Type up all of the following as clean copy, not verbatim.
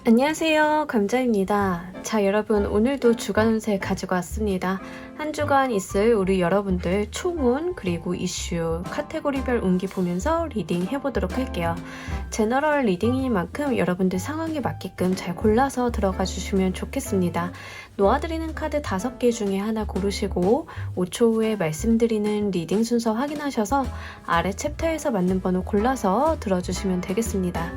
안녕하세요, 감자입니다. 자, 여러분, 오늘도 주간 운세 가지고 왔습니다. 한 주간 있을 우리 여러분들 총운 그리고 이슈 카테고리별 운기 보면서 리딩 해보도록 할게요. 제너럴 리딩이니만큼 여러분들 상황에 맞게끔 잘 골라서 들어가 주시면 좋겠습니다. 놓아드리는 카드 5개 중에 하나 고르시고 5초 후에 말씀드리는 리딩 순서 확인하셔서 아래 챕터에서 맞는 번호 골라서 들어주시면 되겠습니다.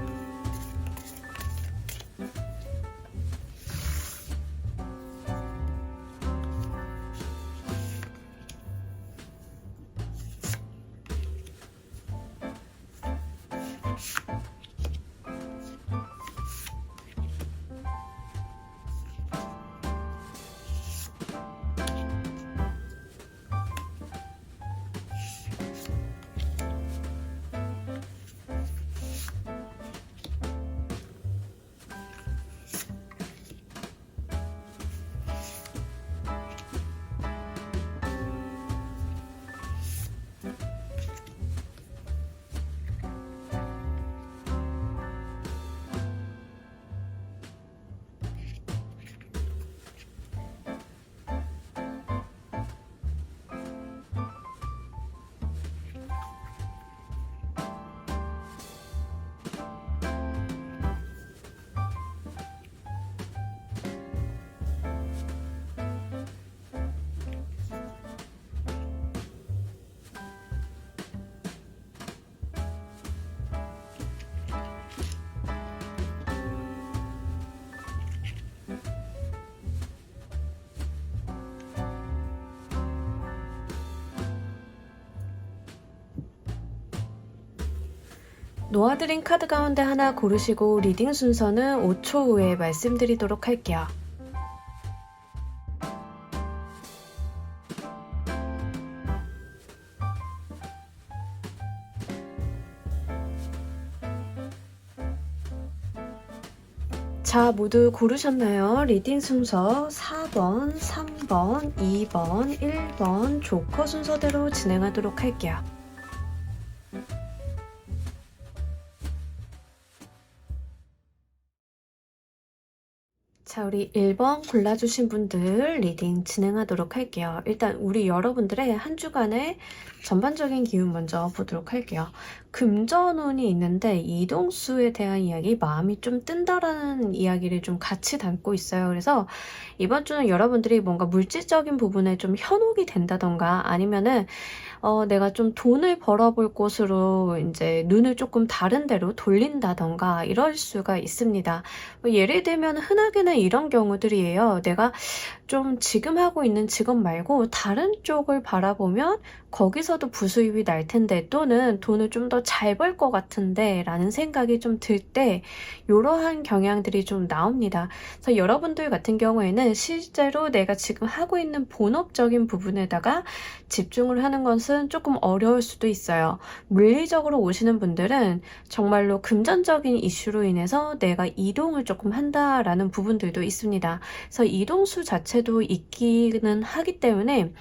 놓아드린 카드 가운데 하나 고르시고 리딩 순서는 5초 후에 말씀드리도록 할게요. 자, 모두 고르셨나요? 리딩 순서 4번, 3번, 2번, 1번 조커 순서대로 진행하도록 할게요. 자, 우리 1번 골라주신 분들 리딩 진행하도록 할게요. 일단 우리 여러분들의 한 주간의 전반적인 기운 먼저 보도록 할게요. 금전운이 있는데 이동수에 대한 이야기, 마음이 좀 뜬다라는 이야기를 좀 같이 담고 있어요. 그래서 이번 주는 여러분들이 뭔가 물질적인 부분에 좀 현혹이 된다던가 아니면은 내가 좀 돈을 벌어볼 곳으로 이제 눈을 조금 다른 데로 돌린다던가 이럴 수가 있습니다. 예를 들면 흔하게는 이런 경우들이에요. 내가 좀 지금 하고 있는 직업 말고 다른 쪽을 바라보면 거기서도 부수입이 날 텐데 또는 돈을 좀 더 잘 벌 것 같은데 라는 생각이 좀 들 때 이러한 경향들이 좀 나옵니다. 그래서 여러분들 같은 경우에는 실제로 내가 지금 하고 있는 본업적인 부분에다가 집중을 하는 것은 조금 어려울 수도 있어요. 물리적으로 오시는 분들은 정말로 금전적인 이슈로 인해서 내가 이동을 조금 한다라는 부분들도 있습니다. 그래서 이동수 자체도 있기는 하기 때문에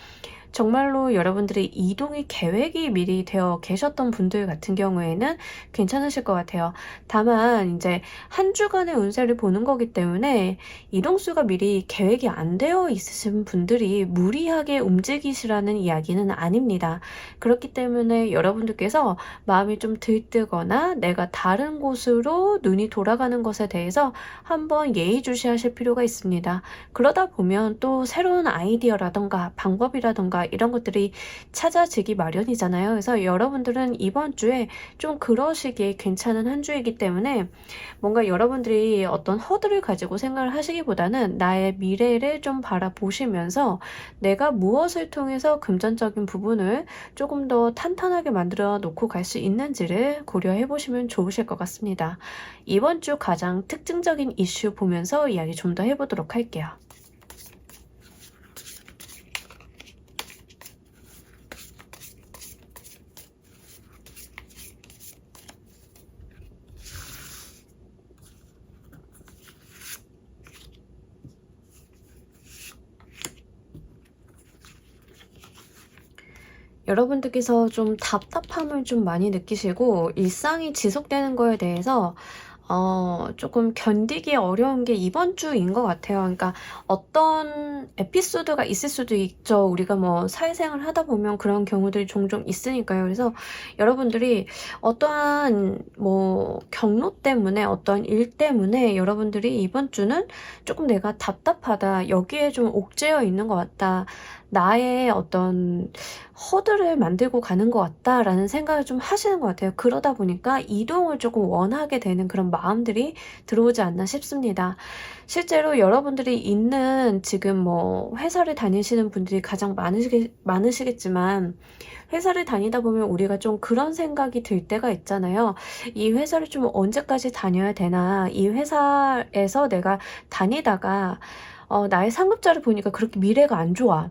정말로 여러분들이 이동의 계획이 미리 되어 계셨던 분들 같은 경우에는 괜찮으실 것 같아요. 다만 이제 한 주간의 운세를 보는 거기 때문에 이동수가 미리 계획이 안 되어 있으신 분들이 무리하게 움직이시라는 이야기는 아닙니다. 그렇기 때문에 여러분들께서 마음이 좀 들뜨거나 내가 다른 곳으로 눈이 돌아가는 것에 대해서 한번 예의주시하실 필요가 있습니다. 그러다 보면 또 새로운 아이디어라던가 방법이라던가 이런 것들이 찾아지기 마련이잖아요. 그래서 여러분들은 이번 주에 좀 그러시기에 괜찮은 한 주이기 때문에 뭔가 여러분들이 어떤 허들을 가지고 생각을 하시기보다는 나의 미래를 좀 바라보시면서 내가 무엇을 통해서 금전적인 부분을 조금 더 탄탄하게 만들어 놓고 갈 수 있는지를 고려해 보시면 좋으실 것 같습니다. 이번 주 가장 특징적인 이슈 보면서 이야기 좀 더 해보도록 할게요. 여러분들께서 좀 답답함을 좀 많이 느끼시고 일상이 지속되는 거에 대해서 조금 견디기 어려운 게 이번 주인 것 같아요. 그러니까 어떤 에피소드가 있을 수도 있죠. 우리가 뭐 사회생활 하다 보면 그런 경우들이 종종 있으니까요. 그래서 여러분들이 어떠한 뭐 경로 때문에 어떤 일 때문에 여러분들이 이번 주는 조금 내가 답답하다. 여기에 좀 옥죄어 있는 것 같다. 나의 어떤 허들을 만들고 가는 것 같다라는 생각을 좀 하시는 것 같아요. 그러다 보니까 이동을 조금 원하게 되는 그런 마음들이 들어오지 않나 싶습니다. 실제로 여러분들이 있는 지금 뭐 회사를 다니시는 분들이 가장 많으시겠지만 회사를 다니다 보면 우리가 좀 그런 생각이 들 때가 있잖아요. 이 회사를 좀 언제까지 다녀야 되나? 이 회사에서 내가 다니다가 나의 상급자를 보니까 그렇게 미래가 안 좋아.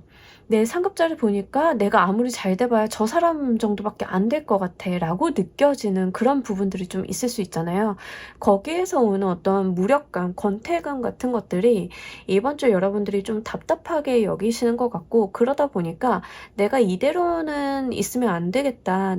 내 상급자를 보니까 내가 아무리 잘 돼봐야 저 사람 정도밖에 안 될 것 같아 라고 느껴지는 그런 부분들이 좀 있을 수 있잖아요. 거기에서 오는 어떤 무력감, 권태감 같은 것들이 이번 주 여러분들이 좀 답답하게 여기시는 것 같고, 그러다 보니까 내가 이대로는 있으면 안 되겠다.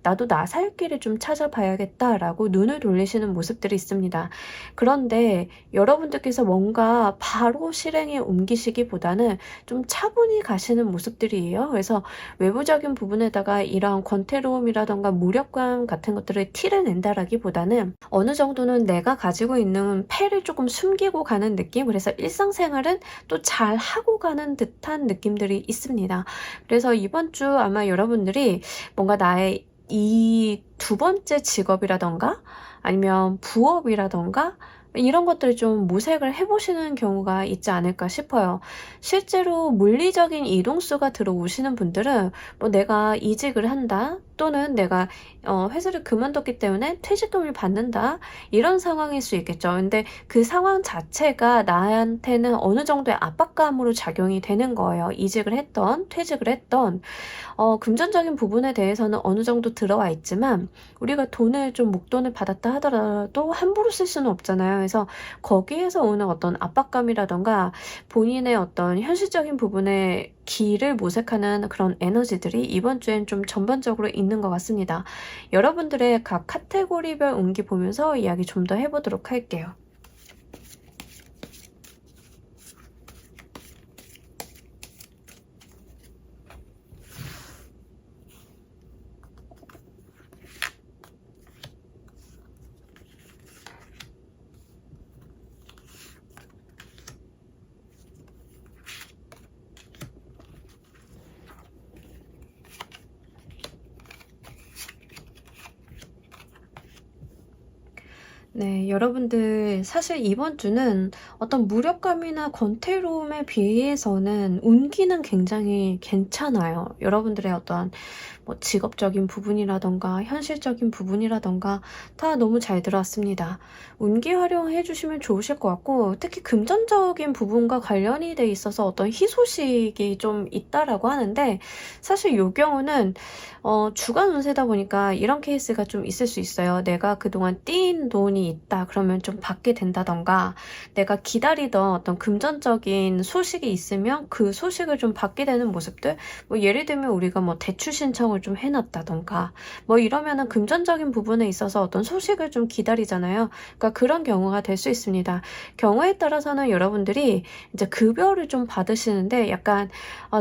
나도 나 살 길을 좀 찾아봐야겠다 라고 눈을 돌리시는 모습들이 있습니다. 그런데 여러분들께서 뭔가 바로 실행에 옮기시기보다는 좀 차분히 가시는 모습들이에요. 그래서 외부적인 부분에다가 이런 권태로움이라던가 무력감 같은 것들을 티를 낸다라기보다는 어느 정도는 내가 가지고 있는 패를 조금 숨기고 가는 느낌. 그래서 일상생활은 또 잘 하고 가는 듯한 느낌들이 있습니다. 그래서 이번 주 아마 여러분들이 뭔가 나의 이 두 번째 직업이라던가 아니면 부업이라던가 이런 것들을 좀 모색을 해보시는 경우가 있지 않을까 싶어요. 실제로 물리적인 이동수가 들어오시는 분들은 뭐 내가 이직을 한다, 또는 내가 회사를 그만뒀기 때문에 퇴직금을 받는다, 이런 상황일 수 있겠죠. 근데 그 상황 자체가 나한테는 어느 정도의 압박감으로 작용이 되는 거예요. 이직을 했던, 퇴직을 했던. 금전적인 부분에 대해서는 어느 정도 들어와 있지만 우리가 돈을 좀 목돈을 받았다 하더라도 함부로 쓸 수는 없잖아요. 그래서 거기에서 오는 어떤 압박감이라던가 본인의 어떤 현실적인 부분에 기를 모색하는 그런 에너지들이 이번 주엔 좀 전반적으로 있는 것 같습니다. 여러분들의 각 카테고리별 운기 보면서 이야기 좀 더 해보도록 할게요. 네, 여러분들 사실 이번 주는 어떤 무력감이나 권태로움에 비해서는 운기는 굉장히 괜찮아요. 여러분들의 어떤 뭐 직업적인 부분이라던가 현실적인 부분이라던가 다 너무 잘 들어왔습니다. 운기 활용해 주시면 좋으실 것 같고, 특히 금전적인 부분과 관련이 돼 있어서 어떤 희소식이 좀 있다라고 하는데, 사실 이 경우는 주간 운세다 보니까 이런 케이스가 좀 있을 수 있어요. 내가 그동안 띈 돈이 있다 그러면 좀 받게 된다던가, 내가 기다리던 어떤 금전적인 소식이 있으면 그 소식을 좀 받게 되는 모습들. 뭐 예를 들면 우리가 뭐 대출 신청을 좀 해놨다던가 뭐 이러면은 금전적인 부분에 있어서 어떤 소식을 좀 기다리잖아요. 그러니까 그런 경우가 될 수 있습니다. 경우에 따라서는 여러분들이 이제 급여를 좀 받으시는데 약간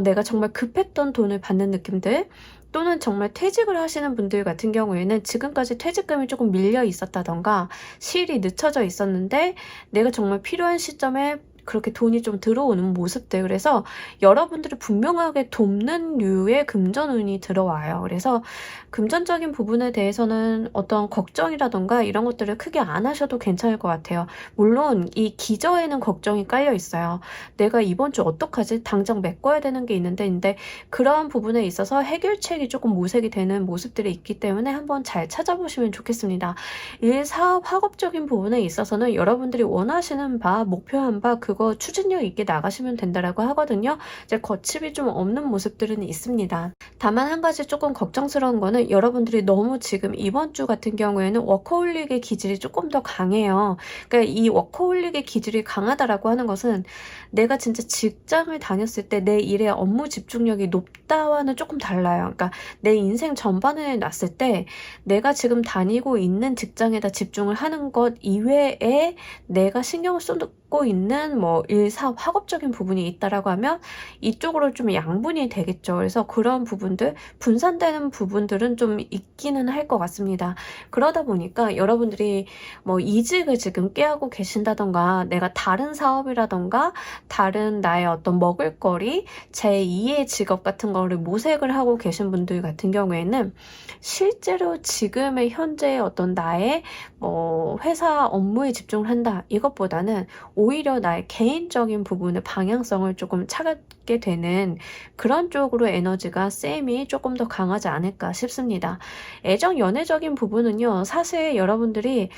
내가 정말 급했던 돈을 받는 느낌들, 또는 정말 퇴직을 하시는 분들 같은 경우에는 지금까지 퇴직금이 조금 밀려 있었다던가 실이 늦춰져 있었는데 내가 정말 필요한 시점에 그렇게 돈이 좀 들어오는 모습들. 그래서 여러분들을 분명하게 돕는 류의 금전운이 들어와요. 그래서 금전적인 부분에 대해서는 어떤 걱정이라던가 이런 것들을 크게 안 하셔도 괜찮을 것 같아요. 물론 이 기저에는 걱정이 깔려 있어요. 내가 이번 주 어떡하지? 당장 메꿔야 되는 게 있는데 그러한 부분에 있어서 해결책이 조금 모색이 되는 모습들이 있기 때문에 한번 잘 찾아보시면 좋겠습니다. 일, 사업, 학업적인 부분에 있어서는 여러분들이 원하시는 바, 목표한 바 그 그거 추진력 있게 나가시면 된다라고 하거든요. 이제 거침이 좀 없는 모습들은 있습니다. 다만 한 가지 조금 걱정스러운 거는 여러분들이 너무 지금 이번 주 같은 경우에는 워커홀릭의 기질이 조금 더 강해요. 그러니까 이 워커홀릭의 기질이 강하다라고 하는 것은 내가 진짜 직장을 다녔을 때 내 일에 업무 집중력이 높다와는 조금 달라요. 그러니까 내 인생 전반을 놨을 때 내가 지금 다니고 있는 직장에다 집중을 하는 것 이외에 내가 신경을 쏟고 있는 뭐 일사 학업적인 부분이 있다라고 하면 이쪽으로 좀 양분이 되겠죠. 그래서 그런 부분들, 분산되는 부분들은 좀 있기는 할 것 같습니다. 그러다 보니까 여러분들이 뭐 이직을 지금 깨하고 계신다던가 내가 다른 사업이라던가 다른 나의 어떤 먹을거리, 제2의 직업 같은 거를 모색을 하고 계신 분들 같은 경우에는 실제로 지금의 현재의 어떤 나의 뭐 회사 업무에 집중을 한다 이것보다는 오히려 나의 개인적인 부분의 방향성을 조금 찾게 되는 그런 쪽으로 에너지가 쌤이 조금 더 강하지 않을까 싶습니다. 애정 연애적인 부분은요, 사실 여러분들이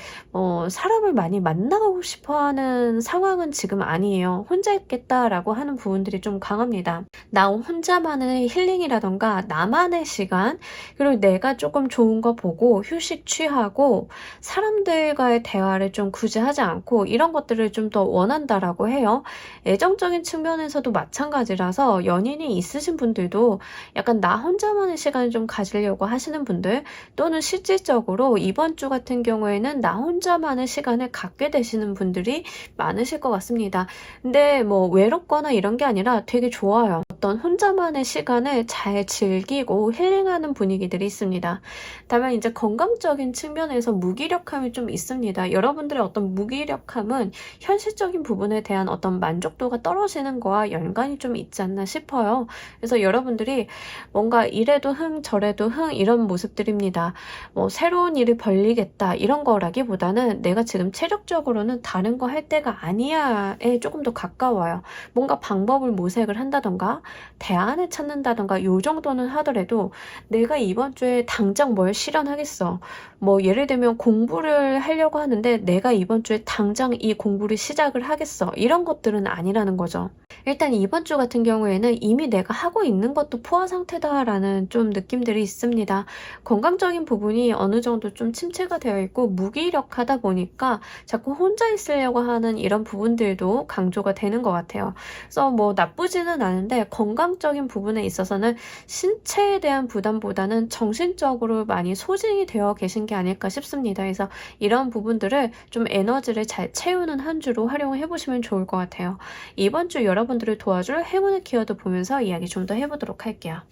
사람을 많이 만나고 싶어하는 상황은 지금 아니에요. 혼자 있겠다라고 하는 부분들이 좀 강합니다. 나 혼자만의 힐링이라던가 나만의 시간, 그리고 내가 조금 좋은 거 보고 휴식 취하고 사람들과의 대화를 좀 굳이 하지 않고 이런 것들을 좀 더 원한다라고 해요. 애정적인 측면에서도 마찬가지라서 연인이 있으신 분들도 약간 나 혼자만의 시간을 좀 가지려고 하시는 분들, 또는 실질적으로 이번 주 같은 경우에는 나 혼자만의 시간을 갖게 되시는 분들이 많으실 것 같습니다. 근데 뭐 외롭거나 이런 게 아니라 되게 좋아요. 어떤 혼자만의 시간을 잘 즐기고 힐링하는 분위기들이 있습니다. 다만 이제 건강적인 측면에서 무기력함이 좀 있습니다. 여러분들의 어떤 무기력함은 현실적인 부분에 대한 어떤 만족도가 떨어지는 거와 연관이 좀 있지 않나 싶어요. 그래서 여러분들이 뭔가 이래도 흥 저래도 흥 이런 모습들입니다. 뭐 새로운 일을 벌리겠다 이런 거라기보다는 내가 지금 체력적으로는 다른 거 할 때가 아니야에 조금 더 가까워요. 뭔가 방법을 모색을 한다던가 대안을 찾는다던가 요 정도는 하더라도 내가 이번 주에 당장 뭘 실현하겠어. 뭐 예를 들면 공부를 하려고 하는데 내가 이번 주에 당장 이 공부를 시작을 하겠어. 이런 것들은 아니라는 거죠. 일단 이번 주 같은 경우에는 이미 내가 하고 있는 것도 포화 상태다라는 좀 느낌들이 있습니다. 건강적인 부분이 어느 정도 좀 침체가 되어 있고 무기력하다 보니까 자꾸 혼자 있으려고 하는 이런 부분들도 강조가 되는 것 같아요. 그래서 뭐 나쁘지는 않은데 건강적인 부분에 있어서는 신체에 대한 부담보다는 정신적으로 많이 소진이 되어 계신 게 아닐까 싶습니다. 그래서 이런 부분들을 좀 에너지를 잘 채우는 한 주로 활용을 해보시면 좋을 것 같아요. 이번 주 여러분들을 도와줄 행운의 키워드 보면서 이야기 좀 더 해보도록 할게요.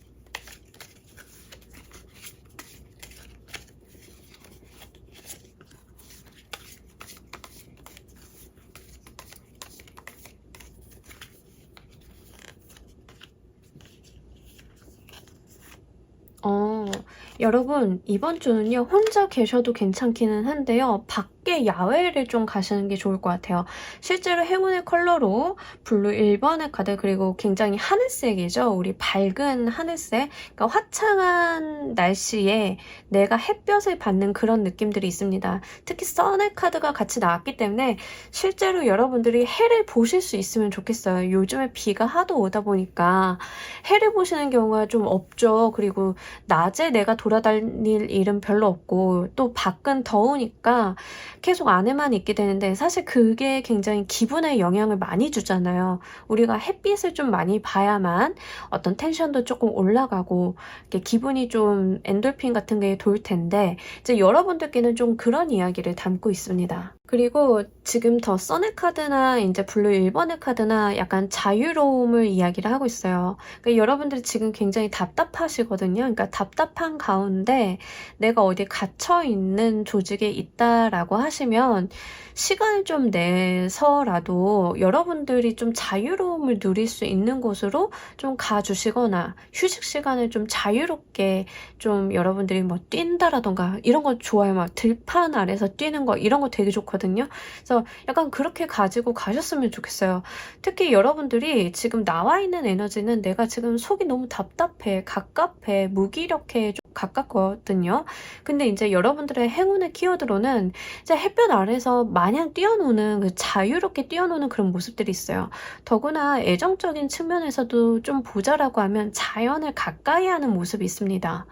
여러분 이번 주는요 혼자 계셔도 괜찮기는 한데요 밖에 야외를 좀 가시는 게 좋을 것 같아요. 실제로 행운의 컬러로 블루 1번의 카드, 그리고 굉장히 하늘색이죠. 우리 밝은 하늘색, 그러니까 화창한 날씨에 내가 햇볕을 받는 그런 느낌들이 있습니다. 특히 선의 카드가 같이 나왔기 때문에 실제로 여러분들이 해를 보실 수 있으면 좋겠어요. 요즘에 비가 하도 오다 보니까 해를 보시는 경우가 좀 없죠. 그리고 낮에 내가 돌아다닐 일은 별로 없고 또 밖은 더우니까 계속 안에만 있게 되는데 사실 그게 굉장히 기분에 영향을 많이 주잖아요. 우리가 햇빛을 좀 많이 봐야만 어떤 텐션도 조금 올라가고 이렇게 기분이 좀 엔돌핀 같은 게 돌 텐데 이제 여러분들께는 좀 그런 이야기를 담고 있습니다. 그리고 지금 더 써의 카드나 이제 블루 1번의 카드나 약간 자유로움을 이야기를 하고 있어요. 그러니까 여러분들이 지금 굉장히 답답하시거든요. 그러니까 답답한 가운데 내가 어디 갇혀 있는 조직에 있다라고 하시면 시간을 좀 내서라도 여러분들이 좀 자유로움을 누릴 수 있는 곳으로 좀 가주시거나 휴식 시간을 좀 자유롭게 좀 여러분들이 뭐 뛴다라던가 이런 거 좋아요. 막 들판 아래서 뛰는 거 이런 거 되게 좋거든요. 그래서 약간 그렇게 가지고 가셨으면 좋겠어요. 특히 여러분들이 지금 나와 있는 에너지는 내가 지금 속이 너무 답답해, 갑갑해, 무기력해, 가깝거든요. 근데 이제 여러분들의 행운의 키워드로는 이제 햇볕 아래서 마냥 뛰어노는 그 자유롭게 뛰어노는 그런 모습들이 있어요. 더구나 애정적인 측면에서도 좀 보자라고 하면 자연을 가까이 하는 모습이 있습니다.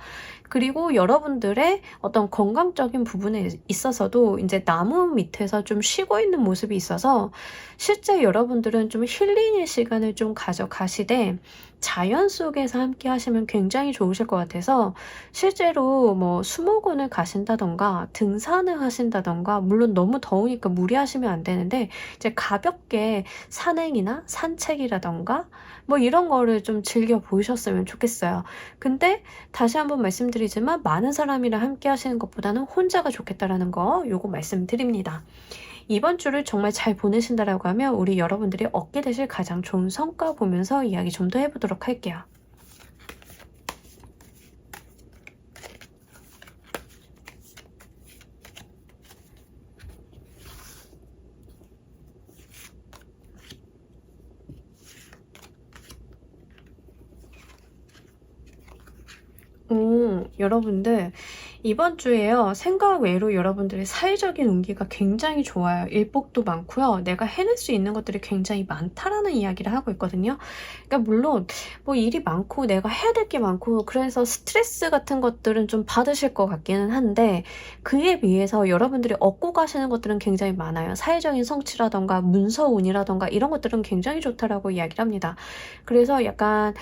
그리고 여러분들의 어떤 건강적인 부분에 있어서도 이제 나무 밑에서 좀 쉬고 있는 모습이 있어서 실제 여러분들은 좀 힐링의 시간을 좀 가져가시되 자연 속에서 함께 하시면 굉장히 좋으실 것 같아서 실제로 뭐 수목원을 가신다던가 등산을 하신다던가 물론 너무 더우니까 무리하시면 안 되는데 이제 가볍게 산행이나 산책이라던가 뭐 이런 거를 좀 즐겨 보셨으면 좋겠어요. 근데 다시 한번 말씀드리지만 많은 사람이랑 함께 하시는 것보다는 혼자가 좋겠다라는 거 요거 말씀드립니다. 이번 주를 정말 잘 보내신다라고 하면 우리 여러분들이 얻게 되실 가장 좋은 성과 보면서 이야기 좀 더 해보도록 할게요. 여러분들 이번 주에요. 생각 외로 여러분들의 사회적인 운기가 굉장히 좋아요. 일복도 많고요. 내가 해낼 수 있는 것들이 굉장히 많다라는 이야기를 하고 있거든요. 그러니까 물론 뭐 일이 많고 내가 해야 될 게 많고 그래서 스트레스 같은 것들은 좀 받으실 것 같기는 한데 그에 비해서 여러분들이 얻고 가시는 것들은 굉장히 많아요. 사회적인 성취라던가 문서운이라던가 이런 것들은 굉장히 좋다라고 이야기를 합니다. 그래서 약간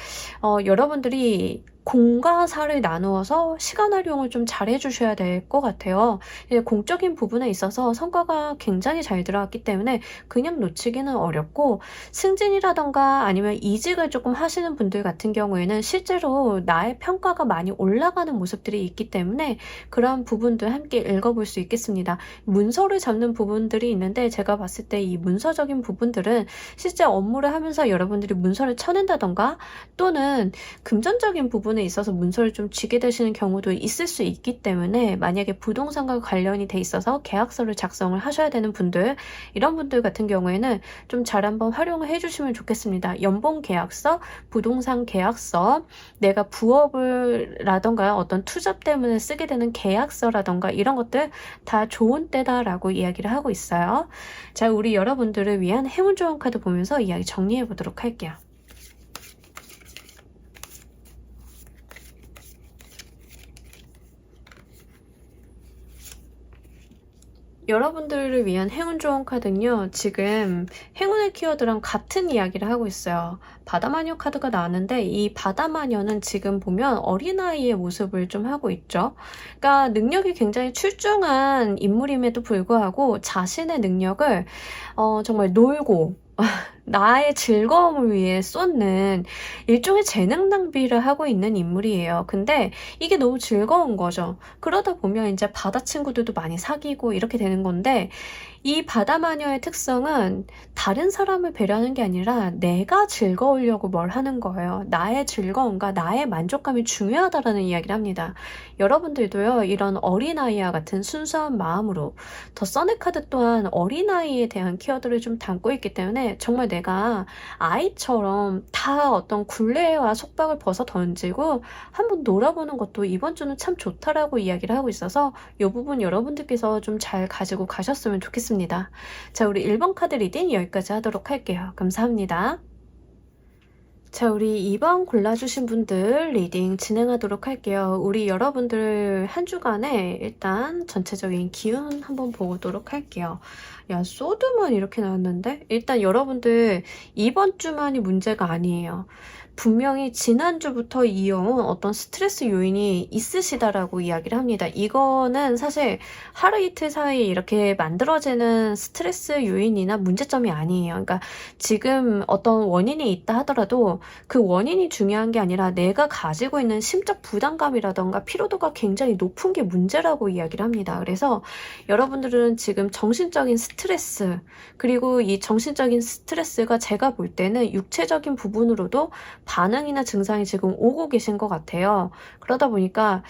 여러분들이 공과 사를 나누어서 시간 활용을 좀 잘 해주셔야 될 것 같아요. 공적인 부분에 있어서 성과가 굉장히 잘 들어왔기 때문에 그냥 놓치기는 어렵고 승진이라던가 아니면 이직을 조금 하시는 분들 같은 경우에는 실제로 나의 평가가 많이 올라가는 모습들이 있기 때문에 그런 부분들 함께 읽어볼 수 있겠습니다. 문서를 잡는 부분들이 있는데 제가 봤을 때 이 문서적인 부분들은 실제 업무를 하면서 여러분들이 문서를 쳐낸다던가 또는 금전적인 부분에 있어서 문서를 좀 쥐게 되시는 경우도 있을 수 있기 때문에 만약에 부동산과 관련이 돼 있어서 계약서를 작성을 하셔야 되는 분들 이런 분들 같은 경우에는 좀 잘 한번 활용을 해주시면 좋겠습니다. 연봉 계약서, 부동산 계약서, 내가 부업을 라던가 어떤 투자 때문에 쓰게 되는 계약서라던가 이런 것들 다 좋은 때다라고 이야기를 하고 있어요. 자, 우리 여러분들을 위한 행운 좋은 카드 보면서 이야기 정리해 보도록 할게요. 여러분들을 위한 행운 좋은 카드는요. 지금 행운의 키워드랑 같은 이야기를 하고 있어요. 바다마녀 카드가 나왔는데 이 바다마녀는 지금 보면 어린아이의 모습을 좀 하고 있죠. 그러니까 능력이 굉장히 출중한 인물임에도 불구하고 자신의 능력을 정말 놀고 나의 즐거움을 위해 쏟는 일종의 재능 낭비를 하고 있는 인물이에요. 근데 이게 너무 즐거운 거죠. 그러다 보면 이제 바다 친구들도 많이 사귀고 이렇게 되는 건데 이 바다마녀의 특성은 다른 사람을 배려하는 게 아니라 내가 즐거우려고 뭘 하는 거예요. 나의 즐거움과 나의 만족감이 중요하다라는 이야기를 합니다. 여러분들도요. 이런 어린아이와 같은 순수한 마음으로 더 써네 카드 또한 어린아이에 대한 키워드를 좀 담고 있기 때문에 정말 내가 아이처럼 다 어떤 굴레와 속박을 벗어 던지고 한번 놀아보는 것도 이번 주는 참 좋다라고 이야기를 하고 있어서 이 부분 여러분들께서 좀 잘 가지고 가셨으면 좋겠습니다. 자, 우리 1번 카드 리딩 여기까지 하도록 할게요. 감사합니다. 자, 우리 2번 골라주신 분들 리딩 진행하도록 할게요. 우리 여러분들 한 주간에 일단 전체적인 기운 한번 보도록 할게요. 야, 소드만 이렇게 나왔는데? 일단 여러분들 이번 주만이 문제가 아니에요. 분명히 지난주부터 이어온 어떤 스트레스 요인이 있으시다라고 이야기를 합니다. 이거는 사실 하루 이틀 사이에 이렇게 만들어지는 스트레스 요인이나 문제점이 아니에요. 그러니까 지금 어떤 원인이 있다 하더라도 그 원인이 중요한 게 아니라 내가 가지고 있는 심적 부담감이라던가 피로도가 굉장히 높은 게 문제라고 이야기를 합니다. 그래서 여러분들은 지금 정신적인 스트레스 스트레스, 그리고 이 정신적인 스트레스가 제가 볼 때는 육체적인 부분으로도 반응이나 증상이 지금 오고 계신 것 같아요. 그러다 보니까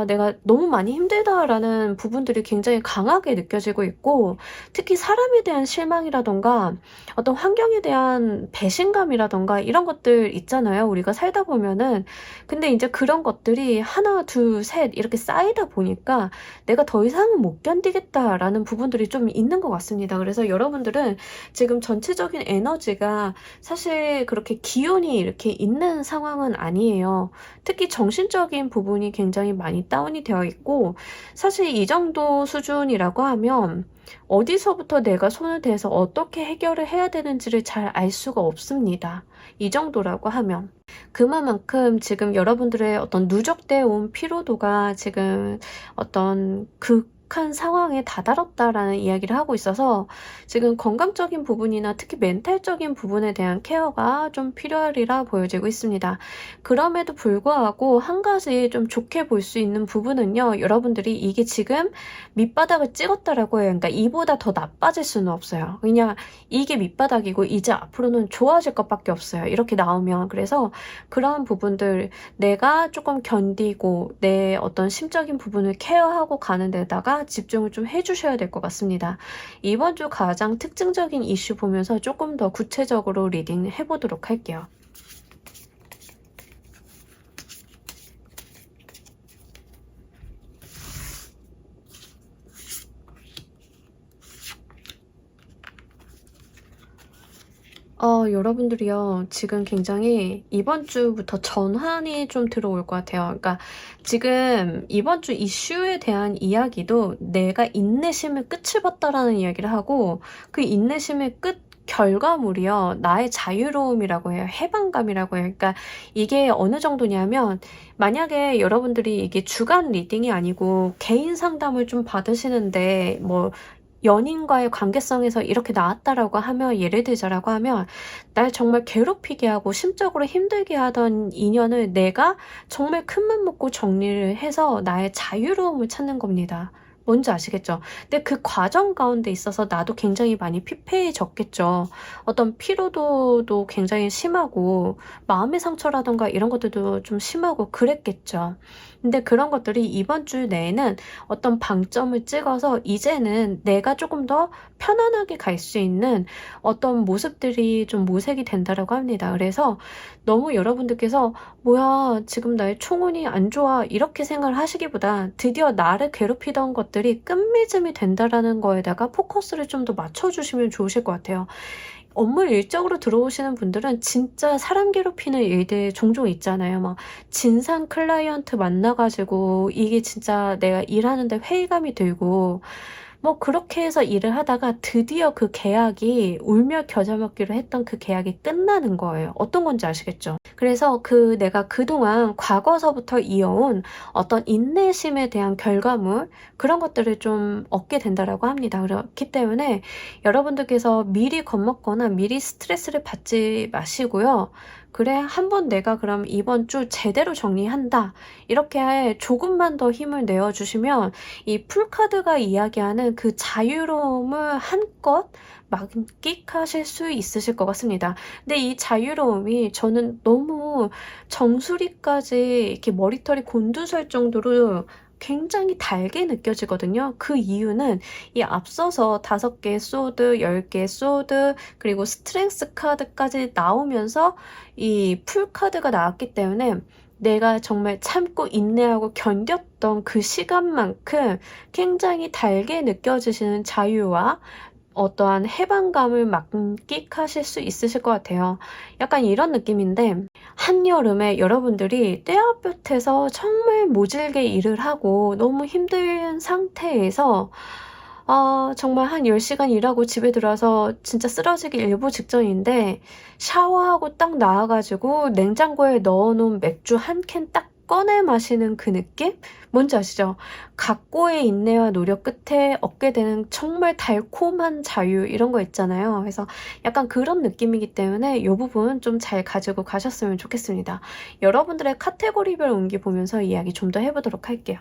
내가 너무 많이 힘들다라는 부분들이 굉장히 강하게 느껴지고 있고, 특히 사람에 대한 실망이라던가 어떤 환경에 대한 배신감이라던가 이런 것들 있잖아요. 우리가 살다 보면은. 근데 이제 그런 것들이 하나, 둘, 셋 이렇게 쌓이다 보니까 내가 더 이상은 못 견디겠다라는 부분들이 좀 있는 것 같습니다. 그래서 여러분들은 지금 전체적인 에너지가 사실 그렇게 기운이 이렇게 있는 상황은 아니에요. 특히 정신적인 부분이 굉장히 많이 다운이 되어 있고, 사실 이 정도 수준이라고 하면 어디서부터 내가 손을 대서 어떻게 해결을 해야 되는지를 잘 알 수가 없습니다. 이 정도라고 하면. 그만큼 지금 여러분들의 어떤 누적되어 온 피로도가 지금 어떤 극한 상황에 다다랐다라는 이야기를 하고 있어서 지금 건강적인 부분이나 특히 멘탈적인 부분에 대한 케어가 좀 필요하리라 보여지고 있습니다. 그럼에도 불구하고 한 가지 좀 좋게 볼 수 있는 부분은요. 여러분들이 이게 지금 밑바닥을 찍었다라고 해요. 그러니까 이보다 더 나빠질 수는 없어요. 그냥 이게 밑바닥이고 이제 앞으로는 좋아질 것밖에 없어요. 이렇게 나오면. 그래서 그런 부분들 내가 조금 견디고 내 어떤 심적인 부분을 케어하고 가는 데다가 집중을 좀 해주셔야 될 것 같습니다. 이번 주 가장 특징적인 이슈 보면서 조금 더 구체적으로 리딩 해보도록 할게요. 여러분들이요, 지금 굉장히 이번 주부터 전환이 좀 들어올 것 같아요. 그러니까 지금 이번 주 이슈에 대한 이야기도 내가 인내심의 끝을 봤다라는 이야기를 하고, 그 인내심의 끝 결과물이요, 나의 자유로움이라고 해요. 해방감이라고 해요. 그러니까 이게 어느 정도냐면, 만약에 여러분들이 이게 주간 리딩이 아니고 개인 상담을 좀 받으시는데, 뭐 연인과의 관계성에서 이렇게 나왔다라고 하면, 예를 들자라고 하면 날 정말 괴롭히게 하고 심적으로 힘들게 하던 인연을 내가 정말 큰맘 먹고 정리를 해서 나의 자유로움을 찾는 겁니다. 뭔지 아시겠죠? 근데 그 과정 가운데 있어서 나도 굉장히 많이 피폐해졌겠죠. 어떤 피로도도 굉장히 심하고 마음의 상처라던가 이런 것들도 좀 심하고 그랬겠죠. 근데 그런 것들이 이번 주 내에는 어떤 방점을 찍어서 이제는 내가 조금 더 편안하게 갈 수 있는 어떤 모습들이 좀 모색이 된다라고 합니다. 그래서 너무 여러분들께서 뭐야 지금 나의 총운이 안 좋아 이렇게 생각을 하시기보다 드디어 나를 괴롭히던 것들이 끝맺음이 된다라는 거에다가 포커스를 좀 더 맞춰주시면 좋으실 것 같아요. 업무 일적으로 들어오시는 분들은 진짜 사람 괴롭히는 일들 종종 있잖아요. 막 진상 클라이언트 만나가지고 이게 진짜 내가 일하는데 회의감이 들고 뭐 그렇게 해서 일을 하다가 드디어 그 계약이 울며 겨자 먹기로 했던 그 계약이 끝나는 거예요. 어떤 건지 아시겠죠? 그래서 내가 그동안 과거서부터 이어온 어떤 인내심에 대한 결과물, 그런 것들을 좀 얻게 된다라고 합니다. 그렇기 때문에 여러분들께서 미리 겁먹거나 미리 스트레스를 받지 마시고요. 그래, 한번 내가 그럼 이번 주 제대로 정리한다. 이렇게 조금만 더 힘을 내어주시면 이 풀카드가 이야기하는 그 자유로움을 한껏 만끽하실 수 있으실 것 같습니다. 근데 이 자유로움이 저는 너무 정수리까지 이렇게 머리털이 곤두설 정도로 굉장히 달게 느껴지거든요. 그 이유는 이 앞서서 5개 소드, 10개 소드, 그리고 스트렝스 카드까지 나오면서 이 풀 카드가 나왔기 때문에 내가 정말 참고 인내하고 견뎠던 그 시간만큼 굉장히 달게 느껴지시는 자유와 어떠한 해방감을 만끽하실 수 있으실 것 같아요. 약간 이런 느낌인데, 한여름에 여러분들이 떼아볕에서 정말 모질게 일을 하고 너무 힘든 상태에서 정말 한 10시간 일하고 집에 들어와서 진짜 쓰러지기 일보 직전인데 샤워하고 딱 나와가지고 냉장고에 넣어놓은 맥주 한 캔 딱 꺼내 마시는 그 느낌? 뭔지 아시죠? 각고의 인내와 노력 끝에 얻게 되는 정말 달콤한 자유 이런 거 있잖아요. 그래서 약간 그런 느낌이기 때문에 이 부분 좀 잘 가지고 가셨으면 좋겠습니다. 여러분들의 카테고리별 운기 보면서 이야기 좀 더 해보도록 할게요.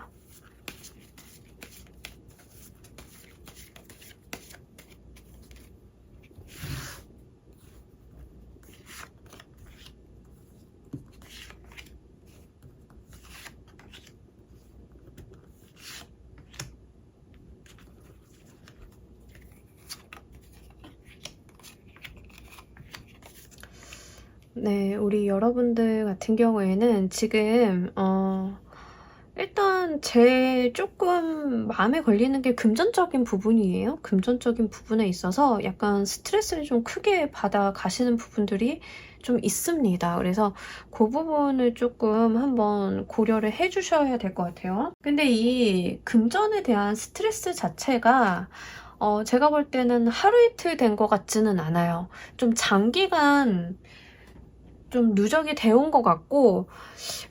네, 우리 여러분들 같은 경우에는 지금 일단 제 조금 마음에 걸리는 게 금전적인 부분이에요. 금전적인 부분에 있어서 약간 스트레스를 좀 크게 받아 가시는 부분들이 좀 있습니다. 그래서 그 부분을 조금 한번 고려를 해 주셔야 될 것 같아요. 근데 이 금전에 대한 스트레스 자체가 제가 볼 때는 하루 이틀 된 것 같지는 않아요. 좀 장기간 좀 누적이 되어 온 것 같고,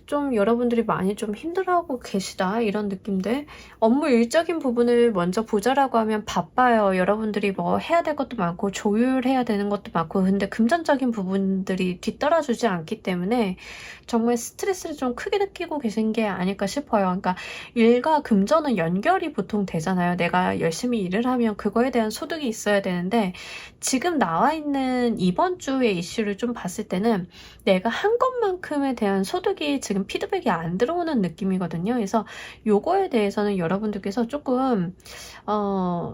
좀 여러분들이 많이 좀 힘들어하고 계시다 이런 느낌들. 업무 일적인 부분을 먼저 보자라고 하면 바빠요. 여러분들이 뭐 해야 될 것도 많고 조율해야 되는 것도 많고, 근데 금전적인 부분들이 뒤따라주지 않기 때문에 정말 스트레스를 좀 크게 느끼고 계신 게 아닐까 싶어요. 그러니까 일과 금전은 연결이 보통 되잖아요. 내가 열심히 일을 하면 그거에 대한 소득이 있어야 되는데, 지금 나와 있는 이번 주의 이슈를 좀 봤을 때는 내가 한 것만큼에 대한 소득이 지금 피드백이 안 들어오는 느낌이거든요. 그래서 요거에 대해서는 여러분들께서 조금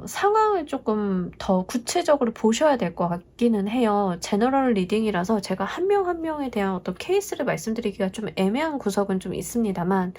상황을 조금 더 구체적으로 보셔야 될 것 같기는 해요. 제너럴 리딩이라서 제가 한 명 한 명에 대한 어떤 케이스를 말씀드리기가 좀 애매한 구석은 좀 있습니다만,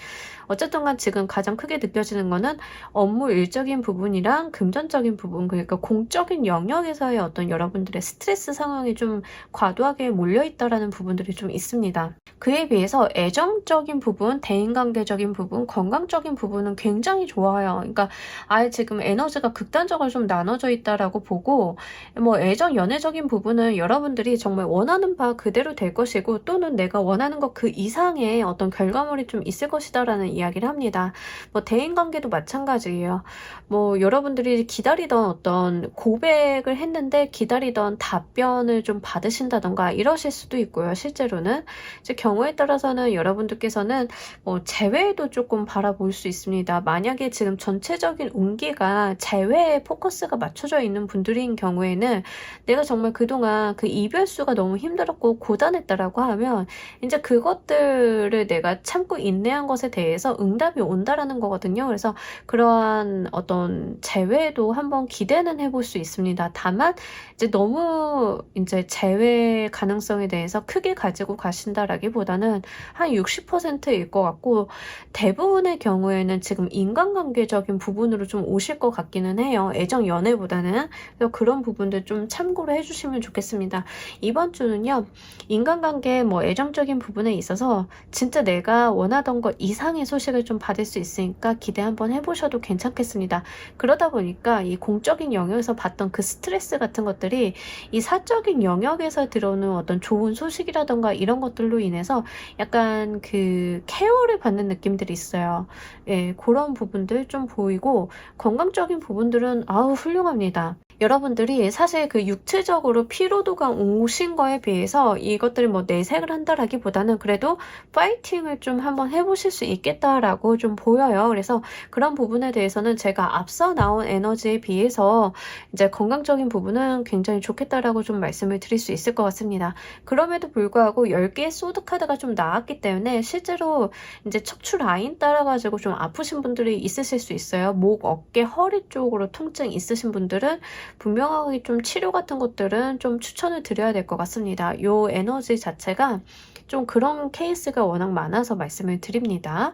어쨌든 간 지금 가장 크게 느껴지는 거는 업무 일적인 부분이랑 금전적인 부분, 그러니까 공적인 영역에서의 어떤 여러분들의 스트레스 상황이 좀 과도하게 몰려있다라는 부분들이 좀 있습니다. 그에 비해서 애정적인 부분, 대인관계적인 부분, 건강적인 부분은 굉장히 좋아요. 그러니까 아예 지금 에너지가 극단적으로 좀 나눠져 있다라고 보고, 뭐 애정, 연애적인 부분은 여러분들이 정말 원하는 바 그대로 될 것이고, 또는 내가 원하는 것 그 이상의 어떤 결과물이 좀 있을 것이다라는 이야기를 합니다. 뭐 대인관계도 마찬가지예요. 뭐 여러분들이 기다리던 어떤 고백을 했는데 기다리던 답변을 좀 받으신다던가 이러실 수도 있고요. 실제로는 이제 경우에 따라서는 여러분들께서는 뭐 재회도 조금 바라볼 수 있습니다. 만약에 지금 전체적인 운기가 재회에 포커스가 맞춰져 있는 분들인 경우에는 내가 정말 그동안 그 이별수가 너무 힘들었고 고단했다라고 하면 이제 그것들을 내가 참고 인내한 것에 대해서 응답이 온다라는 거거든요. 그래서 그러한 어떤 재회도 한번 기대는 해볼 수 있습니다. 다만 이제 너무 이제 재회 가능성에 대해서 크게 가지고 가신다라기보다는 한 60%일 것 같고, 대부분의 경우에는 지금 인간관계적인 부분으로 좀 오실 것 같기는 해요. 애정 연애보다는. 그래서 그런 부분들 좀 참고를 해주시면 좋겠습니다. 이번 주는요, 인간관계 뭐 애정적인 부분에 있어서 진짜 내가 원하던 것 이상의 소식을 좀 받을 수 있으니까 기대 한번 해보셔도 괜찮겠습니다. 그러다 보니까 이 공적인 영역에서 봤던 그 스트레스 같은 것들이 이 사적인 영역에서 들어오는 어떤 좋은 소식이라던가 이런 것들로 인해서 약간 그 케어를 받는 느낌들이 있어요. 예, 그런 부분들 좀 보이고, 건강적인 부분들은 아우 훌륭합니다. 여러분들이 사실 그 육체적으로 피로도가 오신 거에 비해서 이것들을 뭐 내색을 한다라기보다는 그래도 파이팅을 좀 한번 해보실 수 있겠다라고 좀 보여요. 그래서 그런 부분에 대해서는 제가 앞서 나온 에너지에 비해서 이제 건강적인 부분은 굉장히 좋겠다라고 좀 말씀을 드릴 수 있을 것 같습니다. 그럼에도 불구하고 10개의 소드 카드가 좀 나왔기 때문에 실제로 이제 척추 라인 따라가지고 좀 아프신 분들이 있으실 수 있어요. 목, 어깨, 허리 쪽으로 통증 있으신 분들은 분명하게 좀 치료 같은 것들은 좀 추천을 드려야 될 것 같습니다. 요 에너지 자체가 좀 그런 케이스가 워낙 많아서 말씀을 드립니다.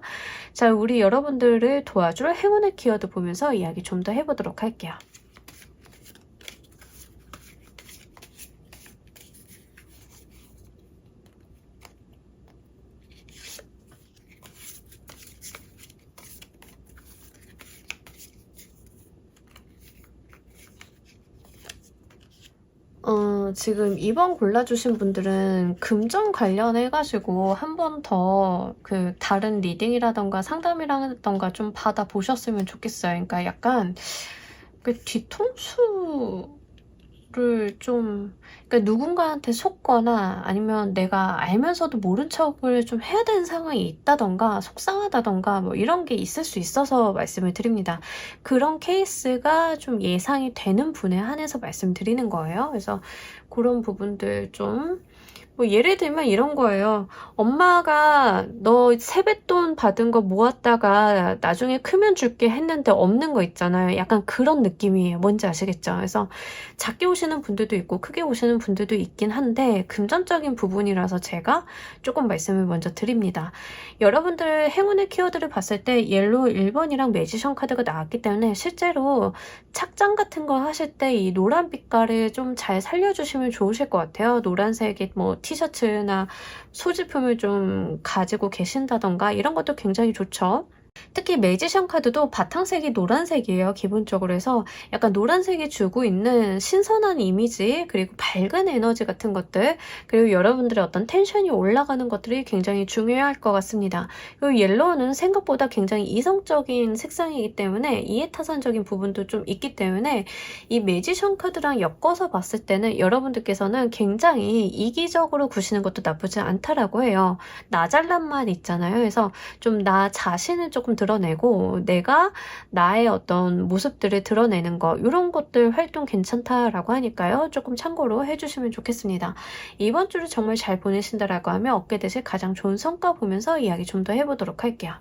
자, 우리 여러분들을 도와줄 행운의 키워드 보면서 이야기 좀 더 해보도록 할게요. 지금 2번 골라주신 분들은 금전 관련해가지고 한 번 더 그 다른 리딩이라던가 상담이라던가 좀 받아보셨으면 좋겠어요. 그러니까 약간 그 뒤통수를 좀, 그러니까 누군가한테 속거나 아니면 내가 알면서도 모른 척을 좀 해야 되는 상황이 있다던가 속상하다던가 뭐 이런 게 있을 수 있어서 말씀을 드립니다. 그런 케이스가 좀 예상이 되는 분에 한해서 말씀드리는 거예요. 그래서 그런 부분들 좀 뭐 예를 들면 이런 거예요. 엄마가 너 세뱃돈 받은 거 모았다가 나중에 크면 줄게 했는데 없는 거 있잖아요. 약간 그런 느낌이에요. 뭔지 아시겠죠? 그래서 작게 오시는 분들도 있고 크게 오시는 분들도 있긴 한데 금전적인 부분이라서 제가 조금 말씀을 먼저 드립니다. 여러분들 행운의 키워드를 봤을 때 옐로우 1번이랑 매지션 카드가 나왔기 때문에 실제로 착장 같은 거 하실 때 이 노란 빛깔을 좀 잘 살려주시면 좋으실 것 같아요. 노란색의 뭐 티셔츠나 소지품을 좀 가지고 계신다던가 이런 것도 굉장히 좋죠. 특히 매지션 카드도 바탕색이 노란색이에요. 기본적으로 해서 약간 노란색이 주고 있는 신선한 이미지, 그리고 밝은 에너지 같은 것들, 그리고 여러분들의 어떤 텐션이 올라가는 것들이 굉장히 중요할 것 같습니다. 그리고 옐로우는 생각보다 굉장히 이성적인 색상이기 때문에 이해타산적인 부분도 좀 있기 때문에 이 매지션 카드랑 엮어서 봤을 때는 여러분들께서는 굉장히 이기적으로 구시는 것도 나쁘지 않다라고 해요. 나 잘난 말 있잖아요. 그래서 좀 나 자신을 조금 드러내고 내가 나의 어떤 모습들을 드러내는 거, 이런 것들 활동 괜찮다라고 하니까요. 조금 참고로 해주시면 좋겠습니다. 이번 주를 정말 잘 보내신다라고 하면 얻게 되실 가장 좋은 성과 보면서 이야기 좀 더 해보도록 할게요.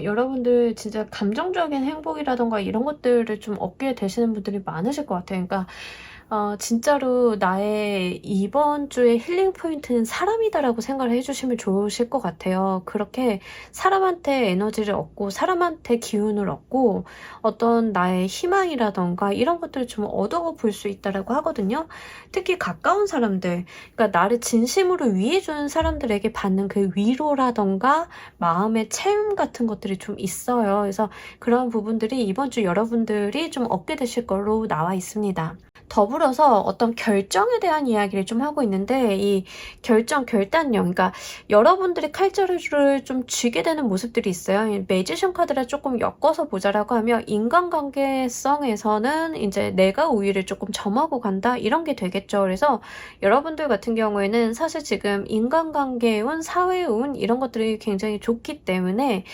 여러분들 진짜 감정적인 행복이라던가 이런 것들을 좀 얻게 되시는 분들이 많으실 것 같아요. 그러니까 진짜로 나의 이번 주의 힐링 포인트는 사람이다라고 생각을 해주시면 좋으실 것 같아요. 그렇게 사람한테 에너지를 얻고 사람한테 기운을 얻고 어떤 나의 희망이라던가 이런 것들을 좀 얻어볼 수 있다라고 하거든요. 특히 가까운 사람들, 그러니까 나를 진심으로 위해주는 사람들에게 받는 그 위로라던가 마음의 채움 같은 것들이 좀 있어요. 그래서 그런 부분들이 이번 주 여러분들이 좀 얻게 되실 걸로 나와 있습니다. 더불어서 어떤 결정에 대한 이야기를 좀 하고 있는데 이 결단력, 그러니까 여러분들이 칼자루를 좀 쥐게 되는 모습들이 있어요. 매지션 카드를 조금 엮어서 보자라고 하면 인간관계성에서는 이제 내가 우위를 조금 점하고 간다 이런 게 되겠죠. 그래서 여러분들 같은 경우에는 사실 지금 인간관계운, 사회운 이런 것들이 굉장히 좋기 때문에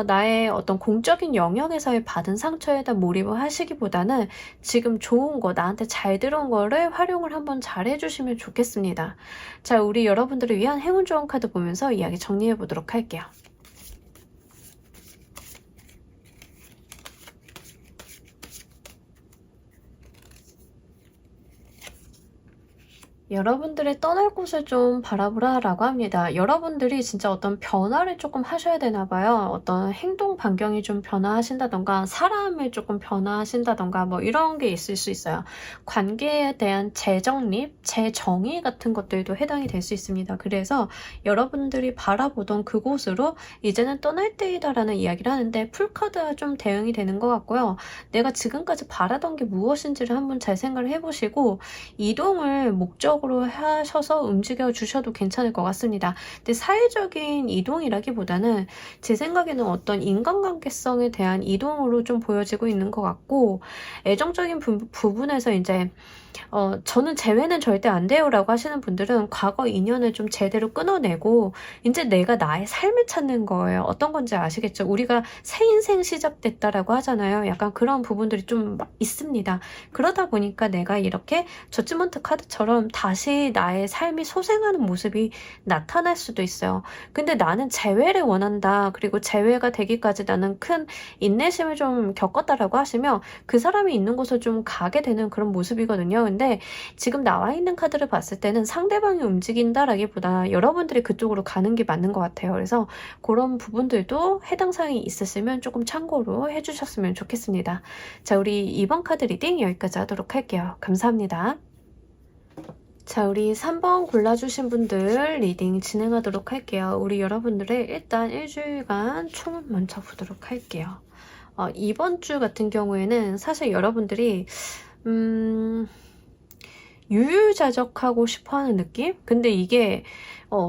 나의 어떤 공적인 영역에서의 받은 상처에다 몰입을 하시기보다는 지금 좋은 거, 나한테 잘 들어온 거를 활용을 한번 잘 해주시면 좋겠습니다. 자, 우리 여러분들을 위한 행운 좋은 카드 보면서 이야기 정리해 보도록 할게요. 여러분들의 떠날 곳을 좀 바라보라 라고 합니다. 여러분들이 진짜 어떤 변화를 조금 하셔야 되나 봐요. 어떤 행동 반경이 좀 변화하신다던가 사람을 조금 변화하신다던가 뭐 이런 게 있을 수 있어요. 관계에 대한 재정립, 재정의 같은 것들도 해당이 될 수 있습니다. 그래서 여러분들이 바라보던 그곳으로 이제는 떠날 때이다 라는 이야기를 하는데 풀카드와 좀 대응이 되는 것 같고요. 내가 지금까지 바라던 게 무엇인지를 한번 잘 생각을 해보시고 이동을 목적으로 하셔서 움직여 주셔도 괜찮을 것 같습니다. 근데 사회적인 이동이라기보다는 제 생각에는 어떤 인간관계성에 대한 이동으로 좀 보여지고 있는 것 같고 애정적인 부분에서 이제 저는 재회는 절대 안 돼요 라고 하시는 분들은 과거 인연을 좀 제대로 끊어내고 이제 내가 나의 삶을 찾는 거예요. 어떤 건지 아시겠죠? 우리가 새 인생 시작됐다라고 하잖아요. 약간 그런 부분들이 좀 있습니다. 그러다 보니까 내가 이렇게 저지먼트 카드처럼 다시 나의 삶이 소생하는 모습이 나타날 수도 있어요. 근데 나는 재회를 원한다. 그리고 재회가 되기까지 나는 큰 인내심을 좀 겪었다라고 하시면 그 사람이 있는 곳을 좀 가게 되는 그런 모습이거든요. 근데 지금 나와 있는 카드를 봤을 때는 상대방이 움직인다라기보다 여러분들이 그쪽으로 가는 게 맞는 것 같아요. 그래서 그런 부분들도 해당 사항이 있으시면 조금 참고로 해주셨으면 좋겠습니다. 자, 우리 이번 카드 리딩 여기까지 하도록 할게요. 감사합니다. 자, 우리 3번 골라주신 분들 리딩 진행하도록 할게요. 우리 여러분들의 일단 일주일간 총 먼저 보도록 할게요. 이번 주 같은 경우에는 사실 여러분들이 유유자적하고 싶어하는 느낌? 근데 이게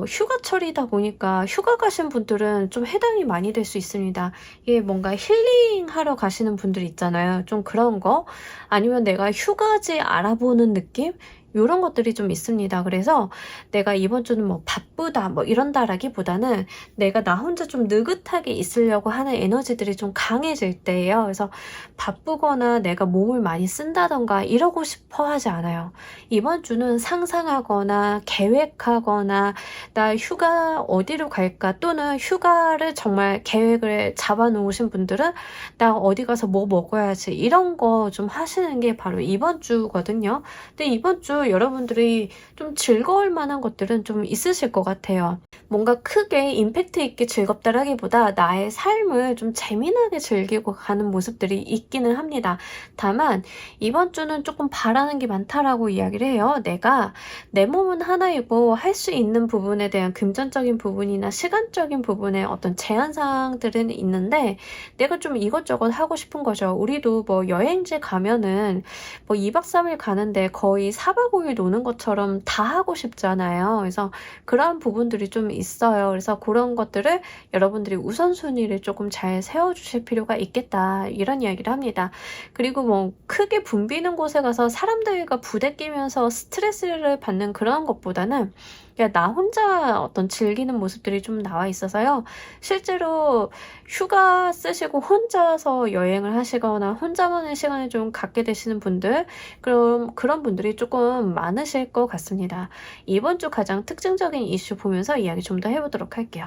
휴가철이다 보니까 휴가 가신 분들은 좀 해당이 많이 될 수 있습니다. 이게 뭔가 힐링하러 가시는 분들 있잖아요. 좀 그런 거. 아니면 내가 휴가지 알아보는 느낌? 요런 것들이 좀 있습니다. 그래서 내가 이번 주는 뭐 바쁘다 뭐 이런다라기보다는 내가 나 혼자 좀 느긋하게 있으려고 하는 에너지들이 좀 강해질 때예요. 그래서 바쁘거나 내가 몸을 많이 쓴다던가 이러고 싶어 하지 않아요. 이번 주는 상상하거나 계획하거나 나 휴가 어디로 갈까, 또는 휴가를 정말 계획을 잡아 놓으신 분들은 나 어디 가서 뭐 먹어야지 이런 거 좀 하시는 게 바로 이번 주거든요. 근데 이번 주 여러분들이 좀 즐거울 만한 것들은 좀 있으실 것 같아요. 뭔가 크게 임팩트 있게 즐겁다라기보다 나의 삶을 좀 재미나게 즐기고 가는 모습들이 있기는 합니다. 다만 이번 주는 조금 바라는 게 많다라고 이야기를 해요. 내가 내 몸은 하나이고 할 수 있는 부분에 대한 금전적인 부분이나 시간적인 부분에 어떤 제한사항들은 있는데 내가 좀 이것저것 하고 싶은 거죠. 우리도 뭐 여행지 가면은 뭐 2박 3일 가는데 거의 4박 5일 노는 것처럼 다 하고 싶잖아요. 그래서 그런 부분들이 좀 있어요. 그래서 그런 것들을 여러분들이 우선순위를 조금 잘 세워주실 필요가 있겠다, 이런 이야기를 합니다. 그리고 뭐 크게 붐비는 곳에 가서 사람들과 부대끼면서 스트레스를 받는 그런 것보다는 그냥 나 혼자 어떤 즐기는 모습들이 좀 나와 있어서요. 실제로 휴가 쓰시고 혼자서 여행을 하시거나 혼자만의 시간을 좀 갖게 되시는 분들, 그런 분들이 조금 많으실 것 같습니다. 이번 주 가장 특징적인 이슈 보면서 이야기 좀 더 해보도록 할게요.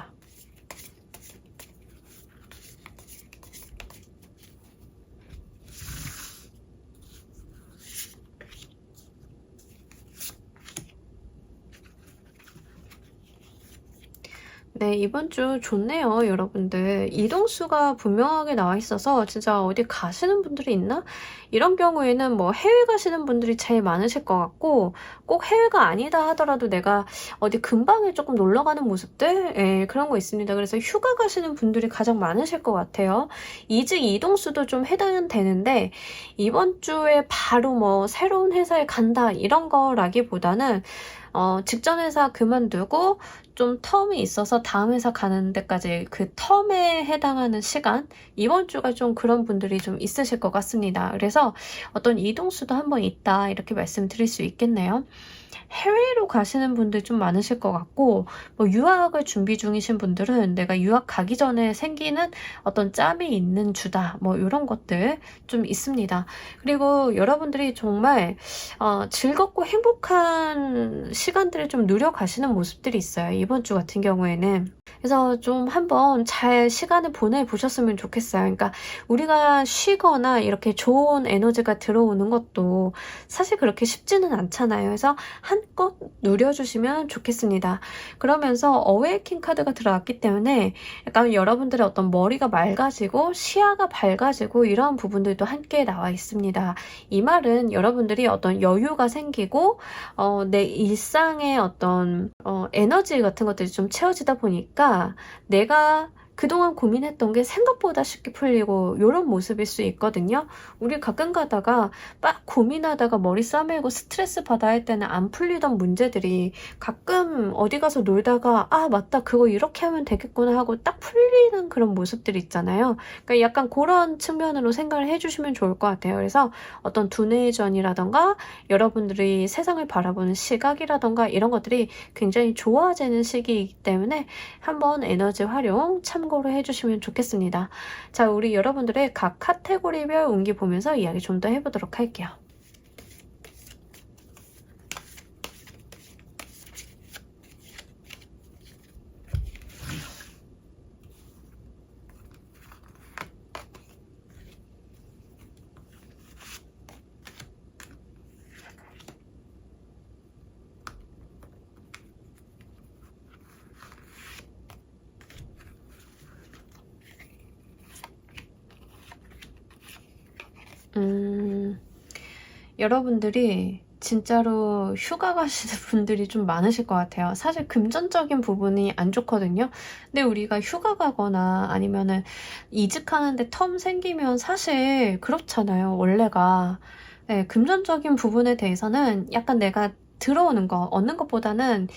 네, 이번 주 좋네요, 여러분들. 이동수가 분명하게 나와 있어서 진짜 어디 가시는 분들이 있나? 이런 경우에는 뭐 해외 가시는 분들이 제일 많으실 것 같고, 꼭 해외가 아니다 하더라도 내가 어디 근방에 조금 놀러 가는 모습들? 예, 그런 거 있습니다. 그래서 휴가 가시는 분들이 가장 많으실 것 같아요. 이직 이동수도 좀 해당은 되는데, 이번 주에 바로 뭐 새로운 회사에 간다, 이런 거라기보다는 직전 회사 그만두고 좀 텀이 있어서 다음 회사 가는 데까지 그 텀에 해당하는 시간, 이번 주가 좀 그런 분들이 좀 있으실 것 같습니다. 그래서 어떤 이동수도 한번 있다, 이렇게 말씀드릴 수 있겠네요. 해외로 가시는 분들 좀 많으실 것 같고, 뭐 유학을 준비 중이신 분들은 내가 유학 가기 전에 생기는 어떤 짬이 있는 주다, 뭐 이런 것들 좀 있습니다. 그리고 여러분들이 정말 즐겁고 행복한 시간들을 좀 누려가시는 모습들이 있어요, 이번 주 같은 경우에는. 그래서 좀 한번 잘 시간을 보내보셨으면 좋겠어요. 그러니까 우리가 쉬거나 이렇게 좋은 에너지가 들어오는 것도 사실 그렇게 쉽지는 않잖아요. 그래서 한껏 누려주시면 좋겠습니다. 그러면서 어웨이킹 카드가 들어왔기 때문에 약간 여러분들의 어떤 머리가 맑아지고 시야가 밝아지고 이러한 부분들도 함께 나와 있습니다. 이 말은 여러분들이 어떤 여유가 생기고 내 일상의 어떤 에너지 같은 것들이 좀 채워지다 보니까 내가 그동안 고민했던 게 생각보다 쉽게 풀리고 이런 모습일 수 있거든요. 우리 가끔 가다가 막 고민하다가 머리 싸매고 스트레스 받아야 할 때는 안 풀리던 문제들이 가끔 어디 가서 놀다가 아 맞다 그거 이렇게 하면 되겠구나 하고 딱 풀리는 그런 모습들이 있잖아요. 그러니까 약간 그런 측면으로 생각을 해주시면 좋을 것 같아요. 그래서 어떤 두뇌전이라던가 여러분들이 세상을 바라보는 시각이라던가 이런 것들이 굉장히 좋아지는 시기이기 때문에 한번 에너지 활용 참고로 해주시면 좋겠습니다. 자, 우리 여러분들의 각 카테고리별 운기 보면서 이야기 좀 더 해보도록 할게요. 여러분들이 진짜로 휴가 가시는 분들이 좀 많으실 것 같아요. 사실 금전적인 부분이 안 좋거든요. 근데 우리가 휴가 가거나 아니면은 이직하는데 텀 생기면 사실 그렇잖아요, 원래가. 네, 금전적인 부분에 대해서는 약간 내가 들어오는 거, 얻는 것보다는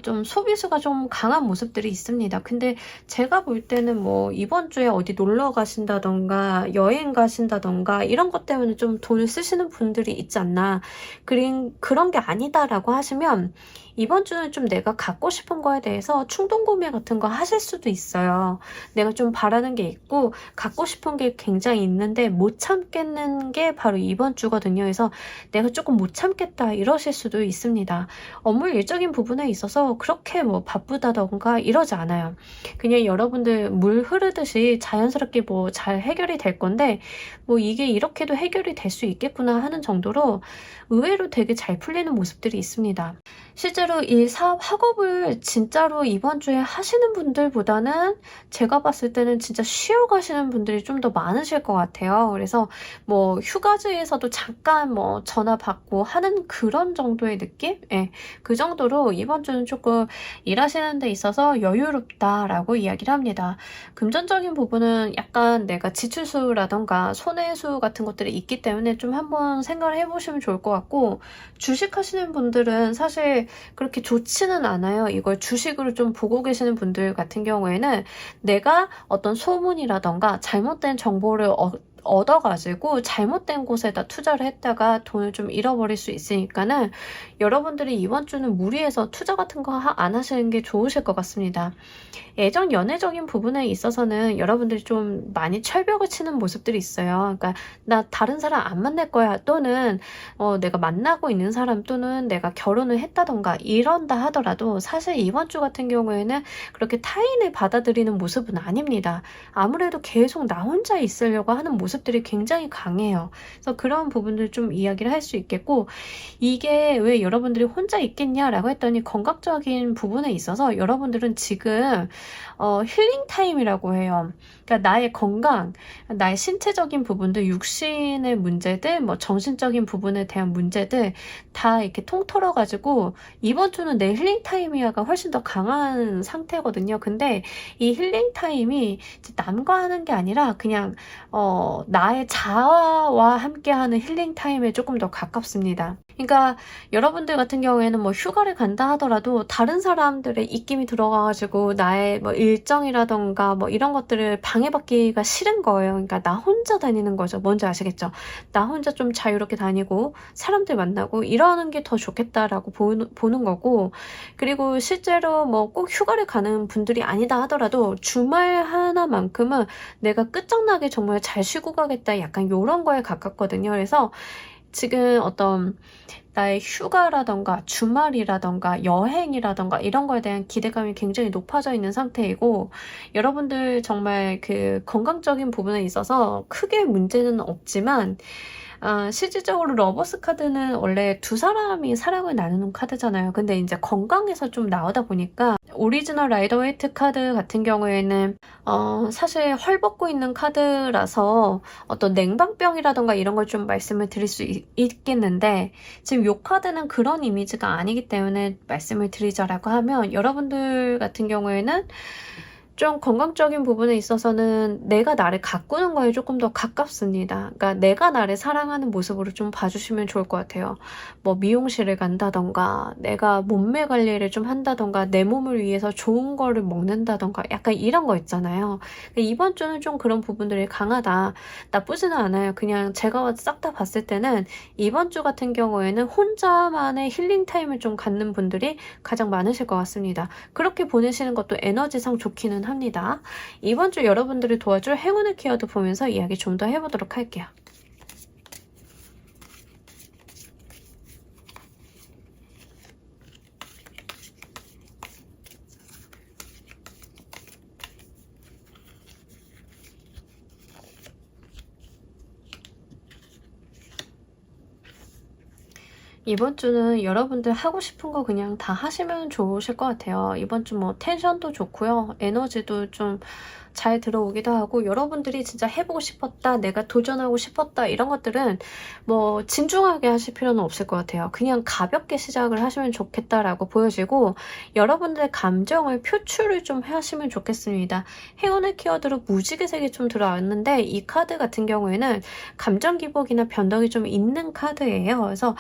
좀 소비수가 좀 강한 모습들이 있습니다. 근데 제가 볼 때는 뭐 이번 주에 어디 놀러 가신다던가 여행 가신다던가 이런 것 때문에 좀 돈을 쓰시는 분들이 있지 않나. 그런 게 아니다라고 하시면 이번 주는 좀 내가 갖고 싶은 거에 대해서 충동 구매 같은 거 하실 수도 있어요. 내가 좀 바라는 게 있고 갖고 싶은 게 굉장히 있는데 못 참겠는 게 바로 이번 주거든요. 그래서 내가 조금 못 참겠다 이러실 수도 있습니다. 업무 일적인 부분에 있어서 그렇게 뭐 바쁘다던가 이러지 않아요. 그냥 여러분들 물 흐르듯이 자연스럽게 뭐 잘 해결이 될 건데 뭐 이게 이렇게도 해결이 될 수 있겠구나 하는 정도로 의외로 되게 잘 풀리는 모습들이 있습니다. 실제로 이 사업 학업을 진짜로 이번 주에 하시는 분들보다는 제가 봤을 때는 진짜 쉬어 가시는 분들이 좀 더 많으실 것 같아요. 그래서 뭐 휴가지에서도 잠깐 뭐 전화 받고 하는 그런 정도의 느낌? 예, 그 정도로 이번 주는 조금 일하시는 데 있어서 여유롭다라고 이야기를 합니다. 금전적인 부분은 약간 내가 지출수라던가 손해수 같은 것들이 있기 때문에 좀 한번 생각을 해보시면 좋을 것 같고, 주식하시는 분들은 사실 그렇게 좋지는 않아요. 이걸 주식으로 좀 보고 계시는 분들 같은 경우에는 내가 어떤 소문이라던가 잘못된 정보를 얻어가지고 잘못된 곳에다 투자를 했다가 돈을 좀 잃어버릴 수 있으니까는 여러분들이 이번 주는 무리해서 투자 같은 거 안 하시는 게 좋으실 것 같습니다. 애정 연애적인 부분에 있어서는 여러분들이 좀 많이 철벽을 치는 모습들이 있어요. 그러니까 나 다른 사람 안 만날 거야, 또는 내가 만나고 있는 사람, 또는 내가 결혼을 했다던가 이런다 하더라도 사실 이번 주 같은 경우에는 그렇게 타인을 받아들이는 모습은 아닙니다. 아무래도 계속 나 혼자 있으려고 하는 모습들이 굉장히 강해요. 그래서 그런 부분들 좀 이야기를 할 수 있겠고, 이게 왜 여러분들이 혼자 있겠냐라고 했더니 건강적인 부분에 있어서 여러분들은 지금 힐링 타임이라고 해요. 그러니까 나의 건강, 나의 신체적인 부분들, 육신의 문제들, 뭐 정신적인 부분에 대한 문제들 다 이렇게 통틀어가지고 이번 주는 내 힐링 타임이야가 훨씬 더 강한 상태거든요. 근데 이 힐링 타임이 남과 하는 게 아니라 그냥 나의 자아와 함께하는 힐링 타임에 조금 더 가깝습니다. 그러니까 여러분들 같은 경우에는 뭐 휴가를 간다 하더라도 다른 사람들의 입김이 들어가가지고 나의 뭐 일정이라던가 뭐 이런 것들을 방해받기가 싫은 거예요. 그러니까 나 혼자 다니는 거죠. 뭔지 아시겠죠? 나 혼자 좀 자유롭게 다니고 사람들 만나고 이러는 게 더 좋겠다라고 보는 거고, 그리고 실제로 뭐 꼭 휴가를 가는 분들이 아니다 하더라도 주말 하나만큼은 내가 끝장나게 정말 잘 쉬고 가겠다, 약간 이런 거에 가깝거든요. 그래서 지금 어떤 나의 휴가라던가 주말이라던가 여행이라던가 이런 거에 대한 기대감이 굉장히 높아져 있는 상태이고, 여러분들 정말 그 건강적인 부분에 있어서 크게 문제는 없지만 실질적으로 러버스 카드는 원래 두 사람이 사랑을 나누는 카드잖아요. 근데 이제 건강에서 좀 나오다 보니까 오리지널 라이더 웨이트 카드 같은 경우에는 사실 헐벗고 있는 카드라서 어떤 냉방병이라던가 이런 걸 좀 말씀을 드릴 수 있겠는데, 지금 요 카드는 그런 이미지가 아니기 때문에 말씀을 드리자라고 하면, 여러분들 같은 경우에는 좀 건강적인 부분에 있어서는 내가 나를 가꾸는 거에 조금 더 가깝습니다. 그러니까 내가 나를 사랑하는 모습으로 좀 봐주시면 좋을 것 같아요. 뭐 미용실을 간다던가, 내가 몸매 관리를 좀 한다던가, 내 몸을 위해서 좋은 거를 먹는다던가, 약간 이런 거 있잖아요. 이번 주는 좀 그런 부분들이 강하다. 나쁘지는 않아요. 그냥 제가 싹 다 봤을 때는 이번 주 같은 경우에는 혼자만의 힐링 타임을 좀 갖는 분들이 가장 많으실 것 같습니다. 그렇게 보내시는 것도 에너지상 좋기는 합니다. 이번 주 여러분들을 도와줄 행운의 키워드 보면서 이야기 좀 더 해보도록 할게요. 이번 주는 여러분들 하고 싶은 거 그냥 다 하시면 좋으실 것 같아요. 이번 주 뭐 텐션도 좋고요. 에너지도 좀 잘 들어오기도 하고, 여러분들이 진짜 해보고 싶었다, 내가 도전하고 싶었다, 이런 것들은 뭐 진중하게 하실 필요는 없을 것 같아요. 그냥 가볍게 시작을 하시면 좋겠다라고 보여지고, 여러분들의 감정을 표출을 좀 하시면 좋겠습니다. 행운의 키워드로 무지개색이 좀 들어왔는데, 이 카드 같은 경우에는 감정 기복이나 변덕이 좀 있는 카드예요. 그래서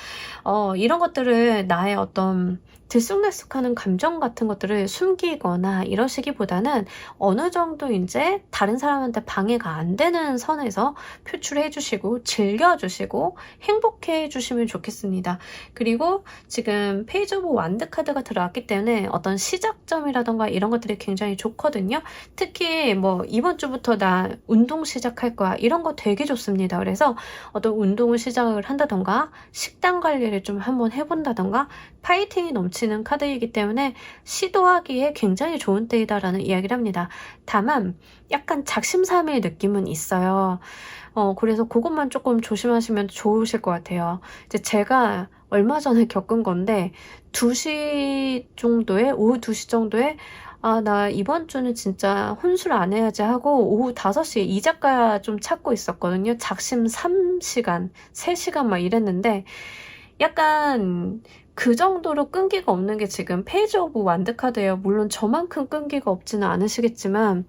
이런 것들을 나의 어떤 들쑥날쑥하는 감정 같은 것들을 숨기거나 이러시기보다는 어느 정도 이제 다른 사람한테 방해가 안 되는 선에서 표출해 주시고 즐겨주시고 행복해 주시면 좋겠습니다. 그리고 지금 페이지 오브 완드 카드가 들어왔기 때문에 어떤 시작점이라던가 이런 것들이 굉장히 좋거든요. 특히 뭐 이번 주부터 나 운동 시작할 거야, 이런 거 되게 좋습니다. 그래서 어떤 운동을 시작을 한다던가 식단 관리를 좀 한번 해본다던가 파이팅이 넘치는 카드이기 때문에 시도하기에 굉장히 좋은 때이다라는 이야기를 합니다. 다만 약간 작심삼일 느낌은 있어요. 그래서 그것만 조금 조심하시면 좋으실 것 같아요. 이제 제가 얼마 전에 겪은 건데 2시 정도에, 오후 2시 정도에 나 이번 주는 진짜 혼술 안 해야지 하고 오후 5시에 이 작가 좀 찾고 있었거든요. 작심 3시간, 3시간 막 이랬는데 약간 그 정도로 끈기가 없는 게 지금 페이지 오브 완드 카드예요. 물론 저만큼 끈기가 없지는 않으시겠지만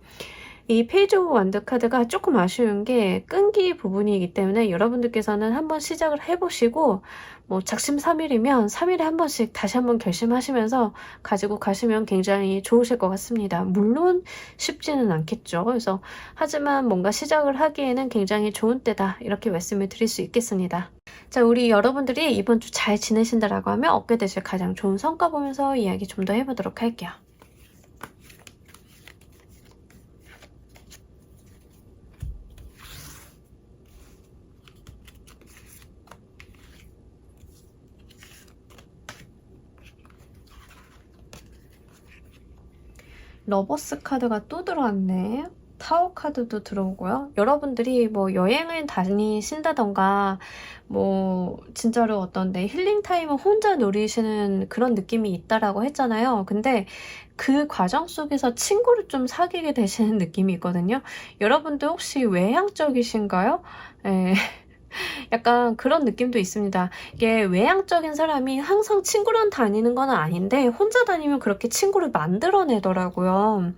이 페이지 오브 완드 카드가 조금 아쉬운 게 끈기 부분이기 때문에 여러분들께서는 한번 시작을 해보시고 뭐 작심삼일이면 3일에 한 번씩 다시 한번 결심하시면서 가지고 가시면 굉장히 좋으실 것 같습니다. 물론 쉽지는 않겠죠. 그래서 하지만 뭔가 시작을 하기에는 굉장히 좋은 때다, 이렇게 말씀을 드릴 수 있겠습니다. 자, 우리 여러분들이 이번 주 잘 지내신다라고 하면 얻게 되실 가장 좋은 성과 보면서 이야기 좀 더 해보도록 할게요. 러버스 카드가 또 들어왔네. 타워 카드도 들어오고요. 여러분들이 뭐 여행을 다니신다던가 뭐 진짜로 어떤 내 힐링 타임을 혼자 누리시는 그런 느낌이 있다라고 했잖아요. 근데 그 과정 속에서 친구를 좀 사귀게 되시는 느낌이 있거든요. 여러분들 혹시 외향적이신가요? 네. 약간 그런 느낌도 있습니다. 이게 외향적인 사람이 항상 친구랑 다니는 건 아닌데 혼자 다니면 그렇게 친구를 만들어내더라고요.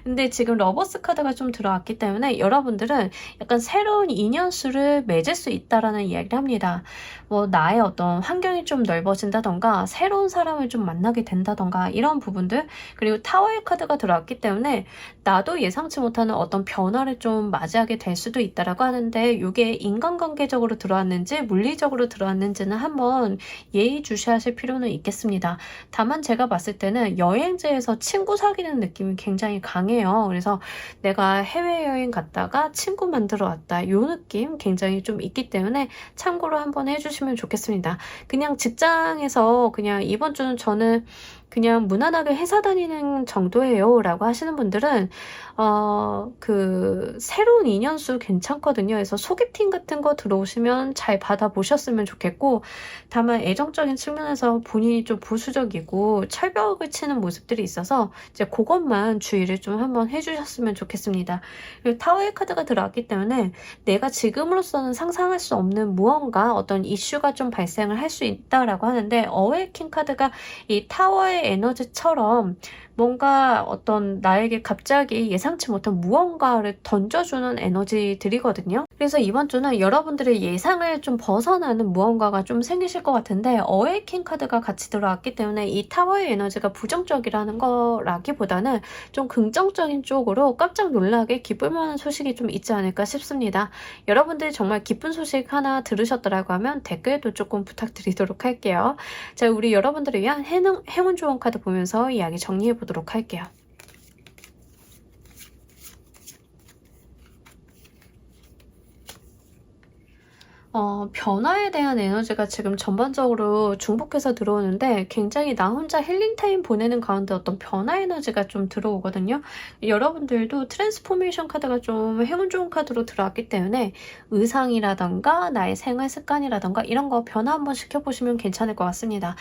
근데 지금 러버스 카드가 좀 들어왔기 때문에 여러분들은 약간 새로운 인연수를 맺을 수 있다라는 이야기를 합니다. 뭐 나의 어떤 환경이 좀 넓어진다던가 새로운 사람을 좀 만나게 된다던가 이런 부분들, 그리고 타워의 카드가 들어왔기 때문에 나도 예상치 못하는 어떤 변화를 좀 맞이하게 될 수도 있다라고 하는데, 이게 인간관계적으로 들어왔는지 물리적으로 들어왔는지는 한번 예의주시하실 필요는 있겠습니다. 다만 제가 봤을 때는 여행지에서 친구 사귀는 느낌이 굉장히 강해요. 그래서 내가 해외여행 갔다가 친구 만들어 왔다, 이 느낌 굉장히 좀 있기 때문에 참고로 한번 해주시면 좋겠습니다. 그냥 직장에서 그냥 이번 주는 저는 그냥 무난하게 회사 다니는 정도예요 라고 하시는 분들은 그 새로운 인연수 괜찮거든요. 그래서 소개팅 같은 거 들어오시면 잘 받아보셨으면 좋겠고, 다만 애정적인 측면에서 본인이 좀 보수적이고 철벽을 치는 모습들이 있어서 이제 그것만 주의를 좀 한번 해주셨으면 좋겠습니다. 그리고 타워의 카드가 들어왔기 때문에 내가 지금으로서는 상상할 수 없는 무언가 어떤 이슈가 좀 발생을 할 수 있다라고 하는데, 어웨이킹 카드가 이 타워의 에너지처럼 뭔가 어떤 나에게 갑자기 예상치 못한 무언가를 던져주는 에너지들이거든요. 그래서 이번 주는 여러분들의 예상을 좀 벗어나는 무언가가 좀 생기실 것 같은데, 어웨이킹 카드가 같이 들어왔기 때문에 이 타워의 에너지가 부정적이라는 거라기보다는 좀 긍정적인 쪽으로 깜짝 놀라게 기쁠 만한 소식이 좀 있지 않을까 싶습니다. 여러분들이 정말 기쁜 소식 하나 들으셨더라고 하면 댓글도 조금 부탁드리도록 할게요. 자, 우리 여러분들을 위한 행운 조언 카드 보면서 이야기 정리해 보도록 할게요. 변화에 대한 에너지가 지금 전반적으로 중복해서 들어오는데, 굉장히 나 혼자 힐링타임 보내는 가운데 어떤 변화 에너지가 좀 들어오거든요. 여러분들도 트랜스포메이션 카드가 좀 행운 좋은 카드로 들어왔기 때문에 의상이라던가 나의 생활 습관이라던가 이런 거 변화 한번 시켜보시면 괜찮을 것 같습니다.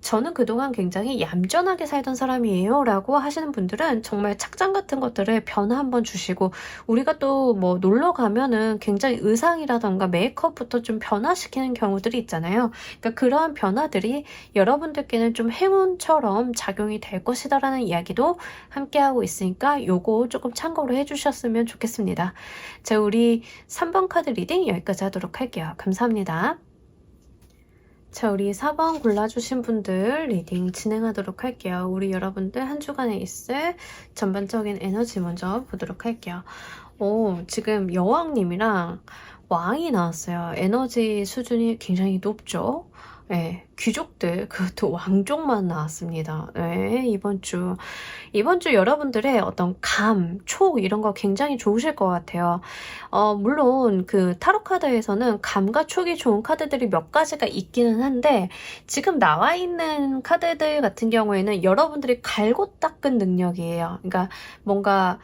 저는 그동안 굉장히 얌전하게 살던 사람이에요 라고 하시는 분들은 정말 착장 같은 것들을 변화 한번 주시고, 우리가 또 뭐 놀러 가면은 굉장히 의상이라던가 메이크업부터 좀 변화시키는 경우들이 있잖아요. 그러니까 그러한 변화들이 여러분들께는 좀 행운처럼 작용이 될 것이다 라는 이야기도 함께하고 있으니까 요거 조금 참고로 해주셨으면 좋겠습니다. 자, 우리 3번 카드 리딩 여기까지 하도록 할게요. 감사합니다. 자, 우리 4번 골라주신 분들 리딩 진행하도록 할게요. 우리 여러분들 한 주간에 있을 전반적인 에너지 먼저 보도록 할게요. 지금 여왕님이랑 왕이 나왔어요. 에너지 수준이 굉장히 높죠? 네, 귀족들, 그것도 왕족만 나왔습니다. 네, 이번 주 여러분들의 어떤 감, 촉 이런 거 굉장히 좋으실 것 같아요. 물론 그 타로 카드에서는 감과 촉이 좋은 카드들이 몇 가지가 있기는 한데, 지금 나와 있는 카드들 같은 경우에는 여러분들이 갈고 닦은 능력이에요. 그러니까 뭔가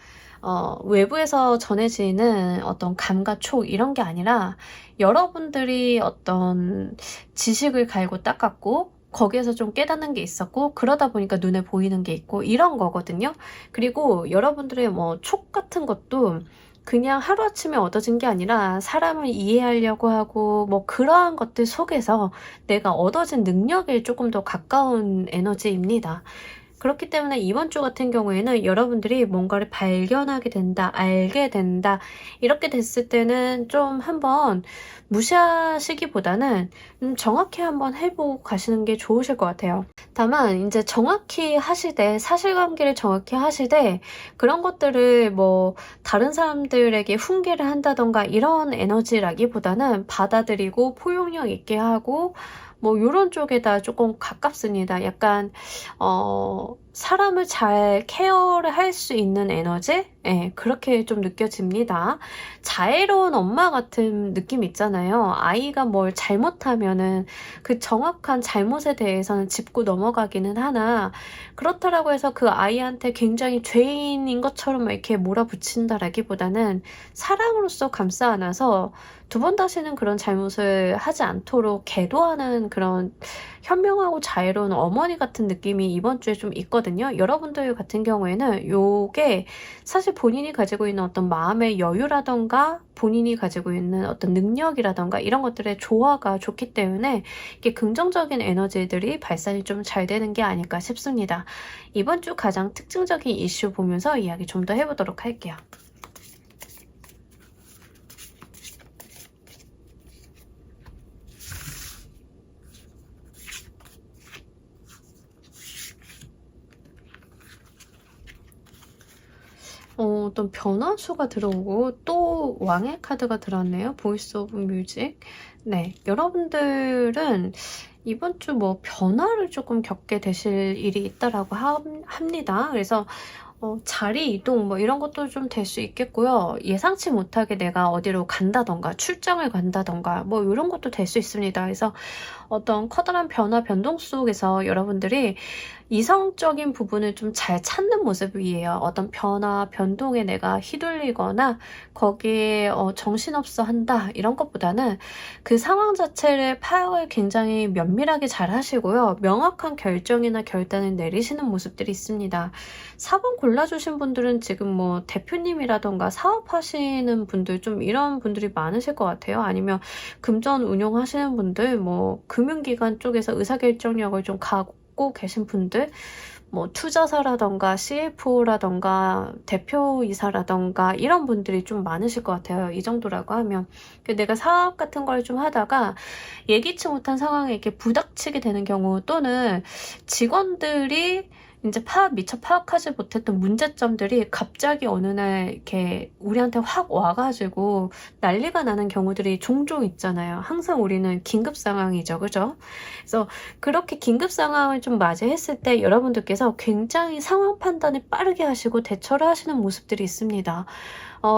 외부에서 전해지는 어떤 감과 촉 이런 게 아니라 여러분들이 어떤 지식을 갈고 닦았고 거기에서 좀 깨닫는 게 있었고, 그러다 보니까 눈에 보이는 게 있고 이런 거거든요. 그리고 여러분들의 뭐 촉 같은 것도 그냥 하루아침에 얻어진 게 아니라 사람을 이해하려고 하고 뭐 그러한 것들 속에서 내가 얻어진 능력에 조금 더 가까운 에너지입니다. 그렇기 때문에 이번 주 같은 경우에는 여러분들이 뭔가를 발견하게 된다, 알게 된다, 이렇게 됐을 때는 좀 한번 무시하시기보다는 정확히 한번 해보고 가시는 게 좋으실 것 같아요. 다만 이제 정확히 하시되, 사실관계를 정확히 하시되 그런 것들을 뭐 다른 사람들에게 훈계를 한다던가 이런 에너지라기보다는 받아들이고 포용력 있게 하고 뭐 이런 쪽에다 조금 가깝습니다. 약간 사람을 잘 케어를 할 수 있는 에너지? 네, 그렇게 좀 느껴집니다. 자애로운 엄마 같은 느낌 있잖아요. 아이가 뭘 잘못하면은 그 정확한 잘못에 대해서는 짚고 넘어가기는 하나, 그렇다라고 해서 그 아이한테 굉장히 죄인인 것처럼 이렇게 몰아붙인다라기보다는 사랑으로서 감싸 안아서 두 번 다시는 그런 잘못을 하지 않도록 계도하는 그런 현명하고 자애로운 어머니 같은 느낌이 이번 주에 좀 있거든요. 여러분들 같은 경우에는 요게 사실 본인이 가지고 있는 어떤 마음의 여유라던가 본인이 가지고 있는 어떤 능력이라던가 이런 것들의 조화가 좋기 때문에 이게 긍정적인 에너지들이 발산이 좀 잘 되는 게 아닐까 싶습니다. 이번 주 가장 특징적인 이슈 보면서 이야기 좀 더 해보도록 할게요. 어떤 변화수가 들어오고 또 왕의 카드가 들어왔네요. 보이스 오브 뮤직. 네, 여러분들은 이번 주 뭐 변화를 조금 겪게 되실 일이 있다라고 합니다. 그래서 자리 이동 뭐 이런 것도 좀 될 수 있겠고요. 예상치 못하게 내가 어디로 간다던가 출장을 간다던가 뭐 이런 것도 될 수 있습니다. 그래서 어떤 커다란 변화 변동 속에서 여러분들이 이성적인 부분을 좀 잘 찾는 모습이에요. 어떤 변화 변동에 내가 휘둘리거나 거기에 정신없어 한다 이런 것보다는 그 상황 자체를 파악을 굉장히 면밀하게 잘 하시고요. 명확한 결정이나 결단을 내리시는 모습들이 있습니다. 4번 골라주신 분들은 지금 뭐 대표님이라던가 사업하시는 분들 좀 이런 분들이 많으실 것 같아요. 아니면 금전 운용하시는 분들, 뭐 금융기관 쪽에서 의사결정력을 좀 갖고 계신 분들, 뭐 투자사라던가 CFO라던가 대표이사라던가 이런 분들이 좀 많으실 것 같아요. 이 정도라고 하면 내가 사업 같은 걸 좀 하다가 예기치 못한 상황에 이렇게 부닥치게 되는 경우, 또는 직원들이 이제 미처 파악하지 못했던 문제점들이 갑자기 어느 날 이렇게 우리한테 확 와가지고 난리가 나는 경우들이 종종 있잖아요. 항상 우리는 긴급 상황이죠, 그죠? 그래서 그렇게 긴급 상황을 좀 맞이했을 때 여러분들께서 굉장히 상황 판단을 빠르게 하시고 대처를 하시는 모습들이 있습니다.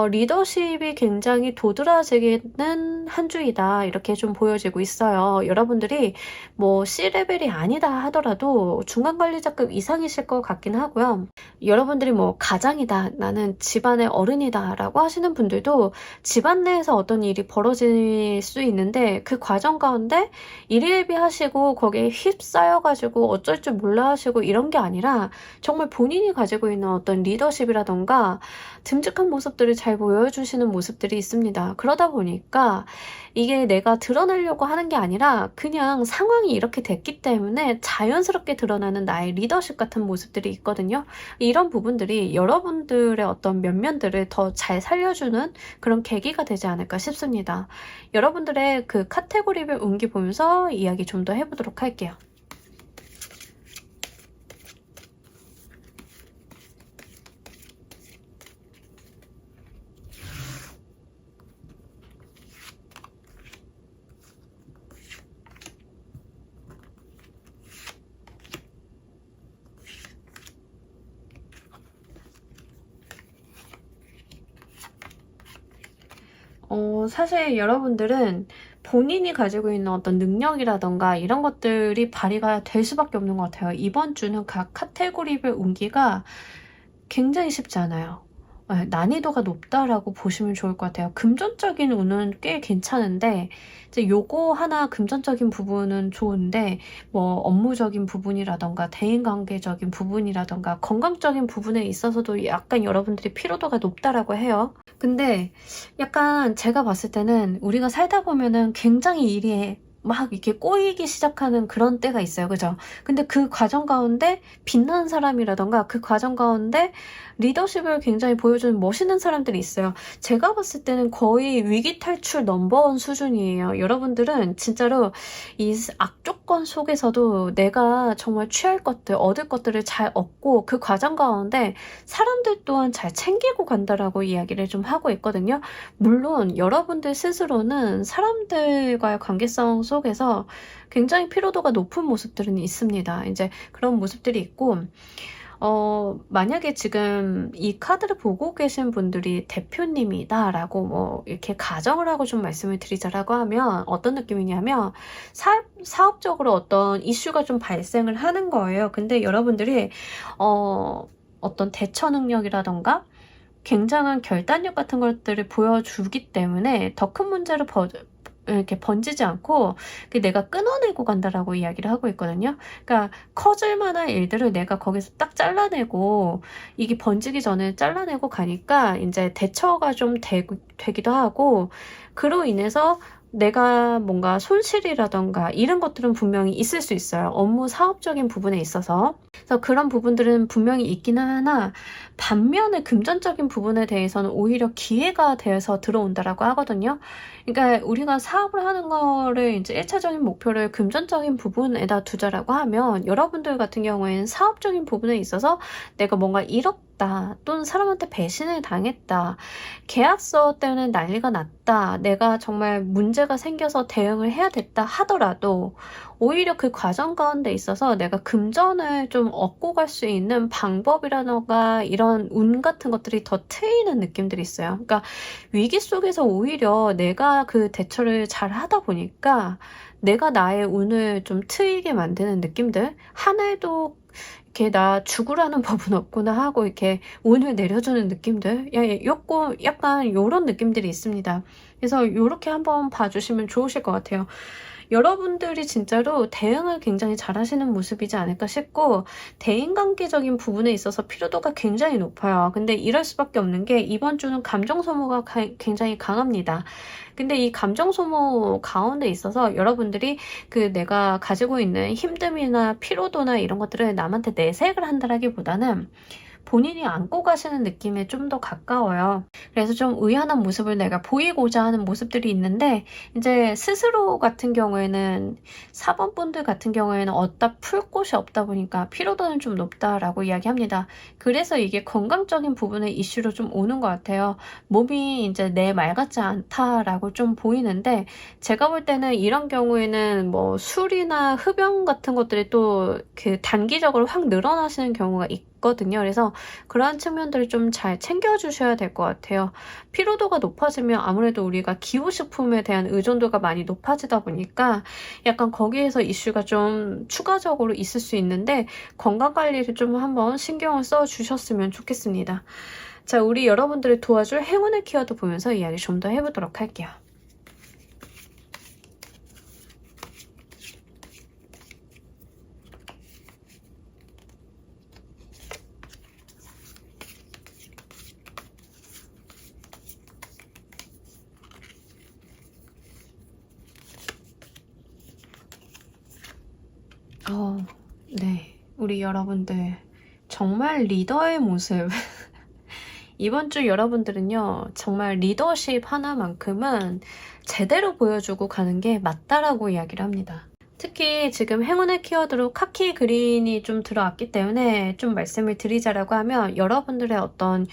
리더십이 굉장히 도드라지는 한 주이다 이렇게 좀 보여지고 있어요. 여러분들이 뭐 C레벨이 아니다 하더라도 중간관리자급 이상이실 것 같긴 하고요. 여러분들이 뭐 가장이다, 나는 집안의 어른이다 라고 하시는 분들도 집안 내에서 어떤 일이 벌어질 수 있는데 그 과정 가운데 일일비하시고 거기에 휩싸여가지고 어쩔 줄 몰라 하시고 이런 게 아니라 정말 본인이 가지고 있는 어떤 리더십이라던가 듬직한 모습들을 잘 보여주시는 모습들이 있습니다. 그러다 보니까 이게 내가 드러내려고 하는 게 아니라 그냥 상황이 이렇게 됐기 때문에 자연스럽게 드러나는 나의 리더십 같은 모습들이 있거든요. 이런 부분들이 여러분들의 어떤 면면들을 더 잘 살려주는 그런 계기가 되지 않을까 싶습니다. 여러분들의 그 카테고리별 운기 보면서 이야기 좀 더 해보도록 할게요. 사실 여러분들은 본인이 가지고 있는 어떤 능력이라던가 이런 것들이 발휘가 될 수밖에 없는 것 같아요. 이번 주는 각 카테고리별 운기가 굉장히 쉽지 않아요. 난이도가 높다라고 보시면 좋을 것 같아요. 금전적인 운은 꽤 괜찮은데 이제 요거 하나 금전적인 부분은 좋은데 뭐 업무적인 부분이라던가 대인관계적인 부분이라던가 건강적인 부분에 있어서도 약간 여러분들이 피로도가 높다라고 해요. 근데 약간 제가 봤을 때는 우리가 살다 보면은 굉장히 일이 막 이렇게 꼬이기 시작하는 그런 때가 있어요. 그죠? 근데 그 과정 가운데 빛나는 사람이라던가 그 과정 가운데 리더십을 굉장히 보여주는 멋있는 사람들이 있어요. 제가 봤을 때는 거의 위기 탈출 넘버원 수준이에요. 여러분들은 진짜로 이 악조건 속에서도 내가 정말 취할 것들, 얻을 것들을 잘 얻고 그 과정 가운데 사람들 또한 잘 챙기고 간다라고 이야기를 좀 하고 있거든요. 물론 여러분들 스스로는 사람들과의 관계성 속에서 굉장히 피로도가 높은 모습들은 있습니다. 이제 그런 모습들이 있고 만약에 지금 이 카드를 보고 계신 분들이 대표님이다 라고 뭐 이렇게 가정을 하고 좀 말씀을 드리자라고 하면 어떤 느낌이냐면 사업적으로 어떤 이슈가 좀 발생을 하는 거예요. 근데 여러분들이 어떤 대처 능력이라던가 굉장한 결단력 같은 것들을 보여주기 때문에 더 큰 문제를 이렇게 번지지 않고 내가 끊어내고 간다라고 이야기를 하고 있거든요. 그러니까 커질 만한 일들을 내가 거기서 딱 잘라내고 이게 번지기 전에 잘라내고 가니까 이제 대처가 좀 되기도 하고 그로 인해서 내가 뭔가 손실이라던가 이런 것들은 분명히 있을 수 있어요. 업무 사업적인 부분에 있어서. 그래서 그런 부분들은 분명히 있기는 하나 반면에 금전적인 부분에 대해서는 오히려 기회가 되어서 들어온다라고 하거든요. 그러니까 우리가 사업을 하는 거를 이제 1차적인 목표를 금전적인 부분에다 두자라고 하면 여러분들 같은 경우에는 사업적인 부분에 있어서 내가 뭔가 잃었다 또는 사람한테 배신을 당했다 계약서 때문에 난리가 났다 내가 정말 문제가 생겨서 대응을 해야 됐다 하더라도 오히려 그 과정 가운데 있어서 내가 금전을 좀 얻고 갈 수 있는 방법이라던가 이런 운 같은 것들이 더 트이는 느낌들이 있어요. 그러니까 위기 속에서 오히려 내가 그 대처를 잘 하다 보니까 내가 나의 운을 좀 트이게 만드는 느낌들 하늘도 이렇게 나 죽으라는 법은 없구나 하고 이렇게 운을 내려주는 느낌들 약간 요런 느낌들이 있습니다. 그래서 요렇게 한번 봐주시면 좋으실 것 같아요. 여러분들이 진짜로 대응을 굉장히 잘 하시는 모습이지 않을까 싶고 대인관계적인 부분에 있어서 피로도가 굉장히 높아요. 근데 이럴 수밖에 없는 게 이번 주는 감정 소모가 굉장히 강합니다. 근데 이 감정 소모 가운데 있어서 여러분들이 그 내가 가지고 있는 힘듦이나 피로도나 이런 것들을 남한테 내색을 한다라기보다는 본인이 안고 가시는 느낌에 좀 더 가까워요. 그래서 좀 의연한 모습을 내가 보이고자 하는 모습들이 있는데 이제 스스로 같은 경우에는 4번 분들 같은 경우에는 얻다 풀 곳이 없다 보니까 피로도는 좀 높다라고 이야기합니다. 그래서 이게 건강적인 부분의 이슈로 좀 오는 것 같아요. 몸이 이제 내 말 같지 않다라고 좀 보이는데 제가 볼 때는 이런 경우에는 뭐 술이나 흡연 같은 것들이 또 그 단기적으로 확 늘어나시는 경우가 있고 있거든요. 그래서 그러한 측면들을 좀 잘 챙겨주셔야 될 것 같아요. 피로도가 높아지면 아무래도 우리가 기호식품에 대한 의존도가 많이 높아지다 보니까 약간 거기에서 이슈가 좀 추가적으로 있을 수 있는데 건강관리를 좀 한번 신경을 써주셨으면 좋겠습니다. 자, 우리 여러분들을 도와줄 행운의 키워드 보면서 이야기 좀 더 해보도록 할게요. 네. 우리 여러분들 정말 리더의 모습 이번 주 여러분들은요 정말 리더십 하나만큼은 제대로 보여주고 가는 게 맞다라고 이야기를 합니다. 특히 지금 행운의 키워드로 카키 그린이 좀 들어왔기 때문에 좀 말씀을 드리자라고 하면 여러분들의 어떤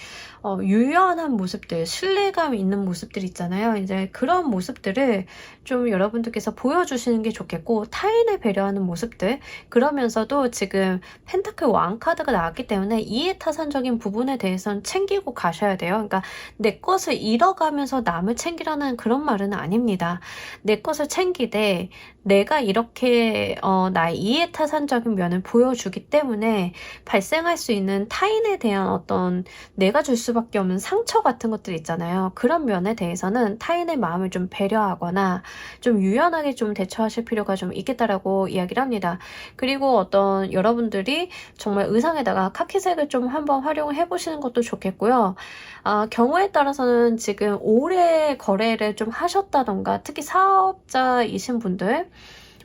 유연한 모습들, 신뢰감 있는 모습들 있잖아요. 이제 그런 모습들을 좀 여러분들께서 보여주시는 게 좋겠고 타인을 배려하는 모습들 그러면서도 지금 펜타클 왕 카드가 나왔기 때문에 이해타산적인 부분에 대해서는 챙기고 가셔야 돼요. 그러니까 내 것을 잃어가면서 남을 챙기라는 그런 말은 아닙니다. 내 것을 챙기되 내가 이렇게 나의 이해타산적인 면을 보여주기 때문에 발생할 수 있는 타인에 대한 어떤 내가 줄 수밖에 없는 상처 같은 것들 있잖아요. 그런 면에 대해서는 타인의 마음을 좀 배려하거나 좀 유연하게 좀 대처하실 필요가 좀 있겠다라고 이야기를 합니다. 그리고 어떤 여러분들이 정말 의상에다가 카키색을 좀 한번 활용을 해보시는 것도 좋겠고요. 경우에 따라서는 지금 오래 거래를 좀 하셨다던가 특히 사업자이신 분들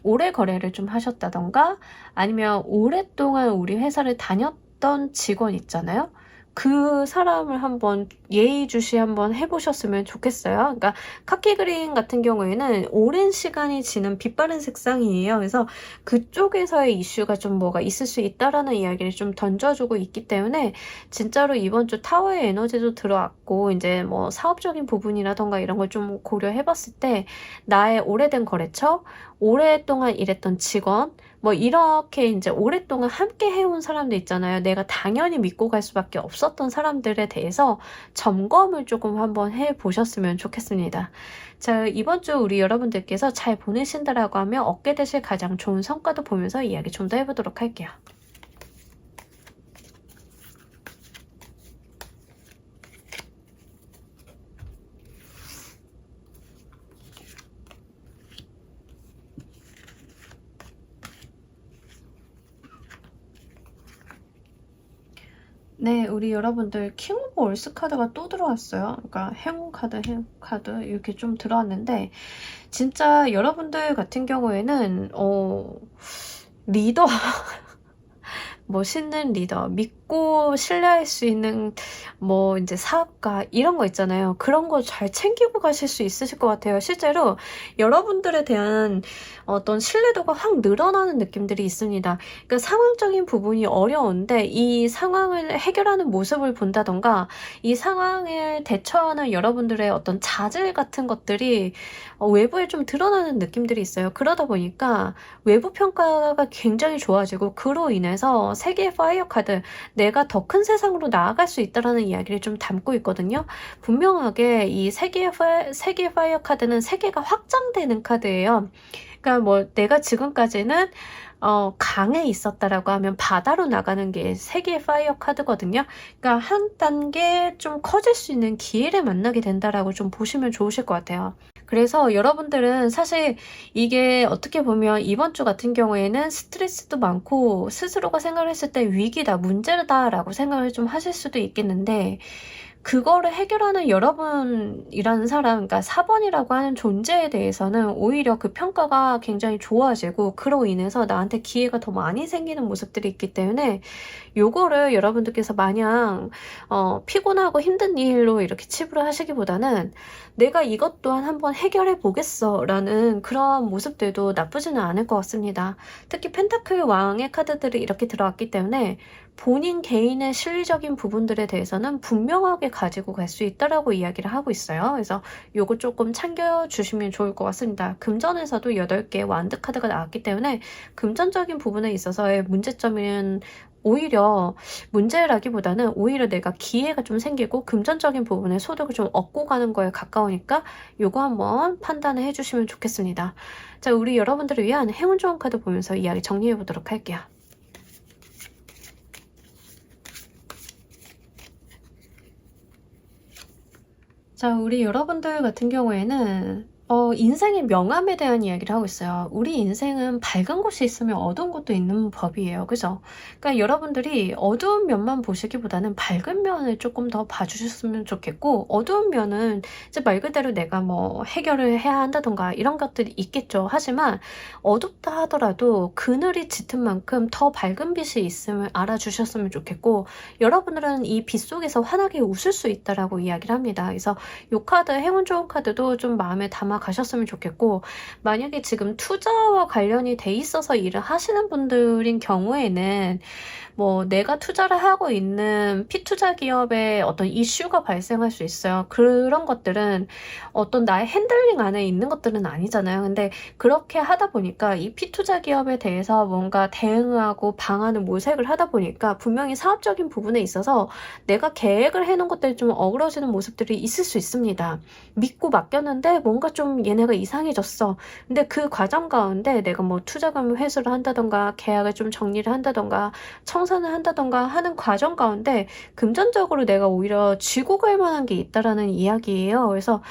오래 거래를 좀 하셨다던가 아니면 오랫동안 우리 회사를 다녔던 직원 있잖아요. 그 사람을 한번 예의주시 한번 해보셨으면 좋겠어요. 그러니까 카키 그린 같은 경우에는 오랜 시간이 지난 빛바랜 색상이에요. 그래서 그쪽에서의 이슈가 좀 뭐가 있을 수 있다라는 이야기를 좀 던져주고 있기 때문에 진짜로 이번 주 타워의 에너지도 들어왔고 이제 뭐 사업적인 부분이라던가 이런 걸 좀 고려해봤을 때 나의 오래된 거래처, 오랫동안 일했던 직원 뭐 이렇게 이제 오랫동안 함께 해온 사람들 있잖아요. 내가 당연히 믿고 갈 수밖에 없었던 사람들에 대해서 점검을 조금 한번 해보셨으면 좋겠습니다. 자, 이번 주 우리 여러분들께서 잘 보내신다라고 하면 얻게 되실 가장 좋은 성과도 보면서 이야기 좀 더 해보도록 할게요. 네, 우리 여러분들 킹 오브 월스 카드가 또 들어왔어요. 그러니까 행운 카드, 행운 카드 이렇게 좀 들어왔는데 진짜 여러분들 같은 경우에는 리더 멋있는 리더, 믿고 신뢰할 수 있는 뭐 이제 사업가 이런 거 있잖아요. 그런 거 잘 챙기고 가실 수 있으실 것 같아요. 실제로 여러분들에 대한 어떤 신뢰도가 확 늘어나는 느낌들이 있습니다. 그러니까 상황적인 부분이 어려운데 이 상황을 해결하는 모습을 본다던가 이 상황을 대처하는 여러분들의 어떤 자질 같은 것들이 외부에 좀 드러나는 느낌들이 있어요. 그러다 보니까 외부 평가가 굉장히 좋아지고 그로 인해서 세계의 파이어 카드 내가 더 큰 세상으로 나아갈 수 있다라는 이야기를 좀 담고 있거든요. 분명하게 이 세계의 파이어 카드는 세계가 확장되는 카드예요. 그러니까 뭐 내가 지금까지는 강에 있었다라고 하면 바다로 나가는 게 세계의 파이어 카드거든요. 그러니까 한 단계 좀 커질 수 있는 기회를 만나게 된다라고 좀 보시면 좋으실 것 같아요. 그래서 여러분들은 사실 이게 어떻게 보면 이번 주 같은 경우에는 스트레스도 많고 스스로가 생각을 했을 때 위기다, 문제다라고 생각을 좀 하실 수도 있겠는데 그거를 해결하는 여러분이라는 사람, 그러니까 4번이라고 하는 존재에 대해서는 오히려 그 평가가 굉장히 좋아지고 그로 인해서 나한테 기회가 더 많이 생기는 모습들이 있기 때문에 요거를 여러분들께서 마냥 피곤하고 힘든 일로 이렇게 치부를 하시기보다는 내가 이것 또한 한번 해결해 보겠어 라는 그런 모습들도 나쁘지는 않을 것 같습니다. 특히 펜타클 왕의 카드들이 이렇게 들어왔기 때문에 본인 개인의 실리적인 부분들에 대해서는 분명하게 가지고 갈 수 있다라고 이야기를 하고 있어요. 그래서 요거 조금 챙겨주시면 좋을 것 같습니다. 금전에서도 8개의 완드 카드가 나왔기 때문에 금전적인 부분에 있어서의 문제점은 오히려 문제라기보다는 오히려 내가 기회가 좀 생기고 금전적인 부분에 소득을 좀 얻고 가는 거에 가까우니까 요거 한번 판단을 해주시면 좋겠습니다. 자, 우리 여러분들을 위한 행운 좋은 카드 보면서 이야기 정리해 보도록 할게요. 자, 우리 여러분들 같은 경우에는 인생의 명암에 대한 이야기를 하고 있어요. 우리 인생은 밝은 곳이 있으면 어두운 곳도 있는 법이에요. 그죠? 그러니까 여러분들이 어두운 면만 보시기보다는 밝은 면을 조금 더 봐주셨으면 좋겠고, 어두운 면은 이제 말 그대로 내가 뭐 해결을 해야 한다던가 이런 것들이 있겠죠. 하지만 어둡다 하더라도 그늘이 짙은 만큼 더 밝은 빛이 있음을 알아주셨으면 좋겠고, 여러분들은 이 빛 속에서 환하게 웃을 수 있다라고 이야기를 합니다. 그래서 이 카드, 행운 좋은 카드도 좀 마음에 담아 가셨으면 좋겠고, 만약에 지금 투자와 관련이 돼 있어서 일을 하시는 분들인 경우에는 뭐 내가 투자를 하고 있는 피투자 기업에 어떤 이슈가 발생할 수 있어요. 그런 것들은 어떤 나의 핸들링 안에 있는 것들은 아니잖아요. 근데 그렇게 하다 보니까 이 피투자 기업에 대해서 뭔가 대응하고 방안을 모색을 하다 보니까 분명히 사업적인 부분에 있어서 내가 계획을 해놓은 것들이 좀 어그러지는 모습들이 있을 수 있습니다. 믿고 맡겼는데 뭔가 좀 얘네가 이상해졌어. 근데 그 과정 가운데 내가 뭐 투자금 회수를 한다던가 계약을 좀 정리를 한다던가 청산을 한다던가 하는 과정 가운데 금전적으로 내가 오히려 쥐고 갈 만한 게 있다라는 이야기예요. 그래서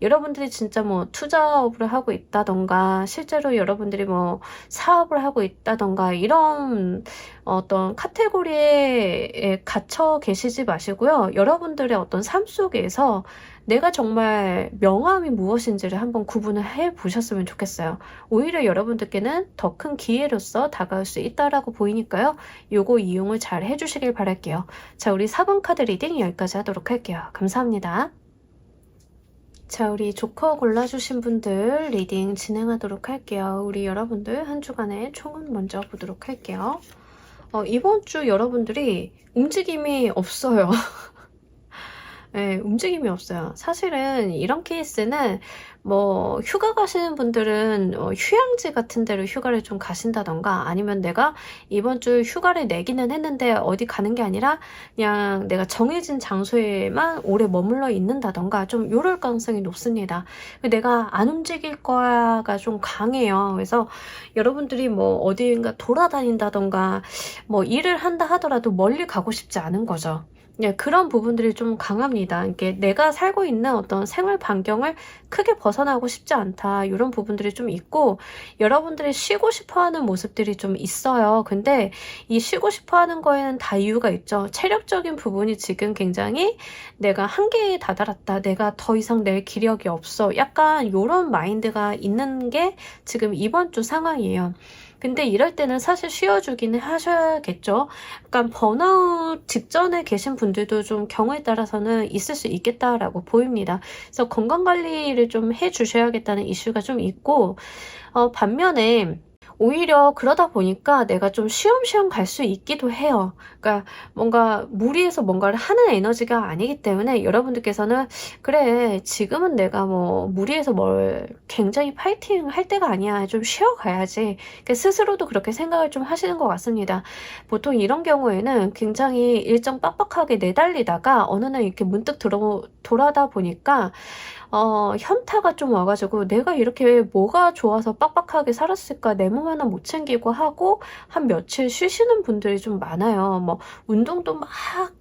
여러분들이 진짜 뭐 투자업을 하고 있다던가 실제로 여러분들이 뭐 사업을 하고 있다던가 이런 어떤 카테고리에 갇혀 계시지 마시고요. 여러분들의 어떤 삶 속에서 내가 정말 명암이 무엇인지를 한번 구분을 해 보셨으면 좋겠어요. 오히려 여러분들께는 더 큰 기회로서 다가올 수 있다라고 보이니까요. 요거 이용을 잘 해주시길 바랄게요. 자, 우리 4번 카드 리딩 여기까지 하도록 할게요. 감사합니다. 자, 우리 조커 골라주신 분들 리딩 진행하도록 할게요. 우리 여러분들 한 주간의 총은 먼저 보도록 할게요. 이번 주 여러분들이 움직임이 없어요. 네, 움직임이 없어요. 사실은 이런 케이스는 뭐 휴가 가시는 분들은 휴양지 같은 데로 휴가를 좀 가신다던가, 아니면 내가 이번 주 휴가를 내기는 했는데 어디 가는 게 아니라 그냥 내가 정해진 장소에만 오래 머물러 있는다던가 좀 이럴 가능성이 높습니다. 내가 안 움직일 거야가 좀 강해요. 그래서 여러분들이 뭐 어디인가 돌아다닌다던가 뭐 일을 한다 하더라도 멀리 가고 싶지 않은 거죠. 예, 그런 부분들이 좀 강합니다. 이게 내가 살고 있는 어떤 생활 반경을 크게 벗어나고 싶지 않다. 이런 부분들이 좀 있고, 여러분들이 쉬고 싶어 하는 모습들이 좀 있어요. 근데 이 쉬고 싶어 하는 거에는 다 이유가 있죠. 체력적인 부분이 지금 굉장히 내가 한계에 다다랐다. 내가 더 이상 낼 기력이 없어. 약간 이런 마인드가 있는 게 지금 이번 주 상황이에요. 근데 이럴 때는 사실 쉬어주기는 하셔야겠죠. 약간 번아웃 직전에 계신 분들도 좀 경우에 따라서는 있을 수 있겠다라고 보입니다. 그래서 건강관리를 좀 해주셔야겠다는 이슈가 좀 있고, 반면에 오히려 그러다 보니까 내가 좀 쉬엄쉬엄 갈 수 있기도 해요. 그러니까 뭔가 무리해서 뭔가를 하는 에너지가 아니기 때문에 여러분들께서는 그래, 지금은 내가 뭐 무리해서 뭘 굉장히 파이팅 할 때가 아니야. 좀 쉬어가야지. 그러니까 스스로도 그렇게 생각을 좀 하시는 것 같습니다. 보통 이런 경우에는 굉장히 일정 빡빡하게 내달리다가 어느 날 이렇게 문득 돌아다 보니까 현타가 좀 와가지고 내가 이렇게 뭐가 좋아서 빡빡하게 살았을까, 내 몸 하나 못 챙기고 하고 한 며칠 쉬시는 분들이 좀 많아요. 뭐 운동도 막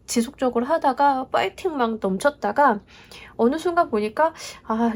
지속적으로 하다가 파이팅 막 넘쳤다가 어느 순간 보니까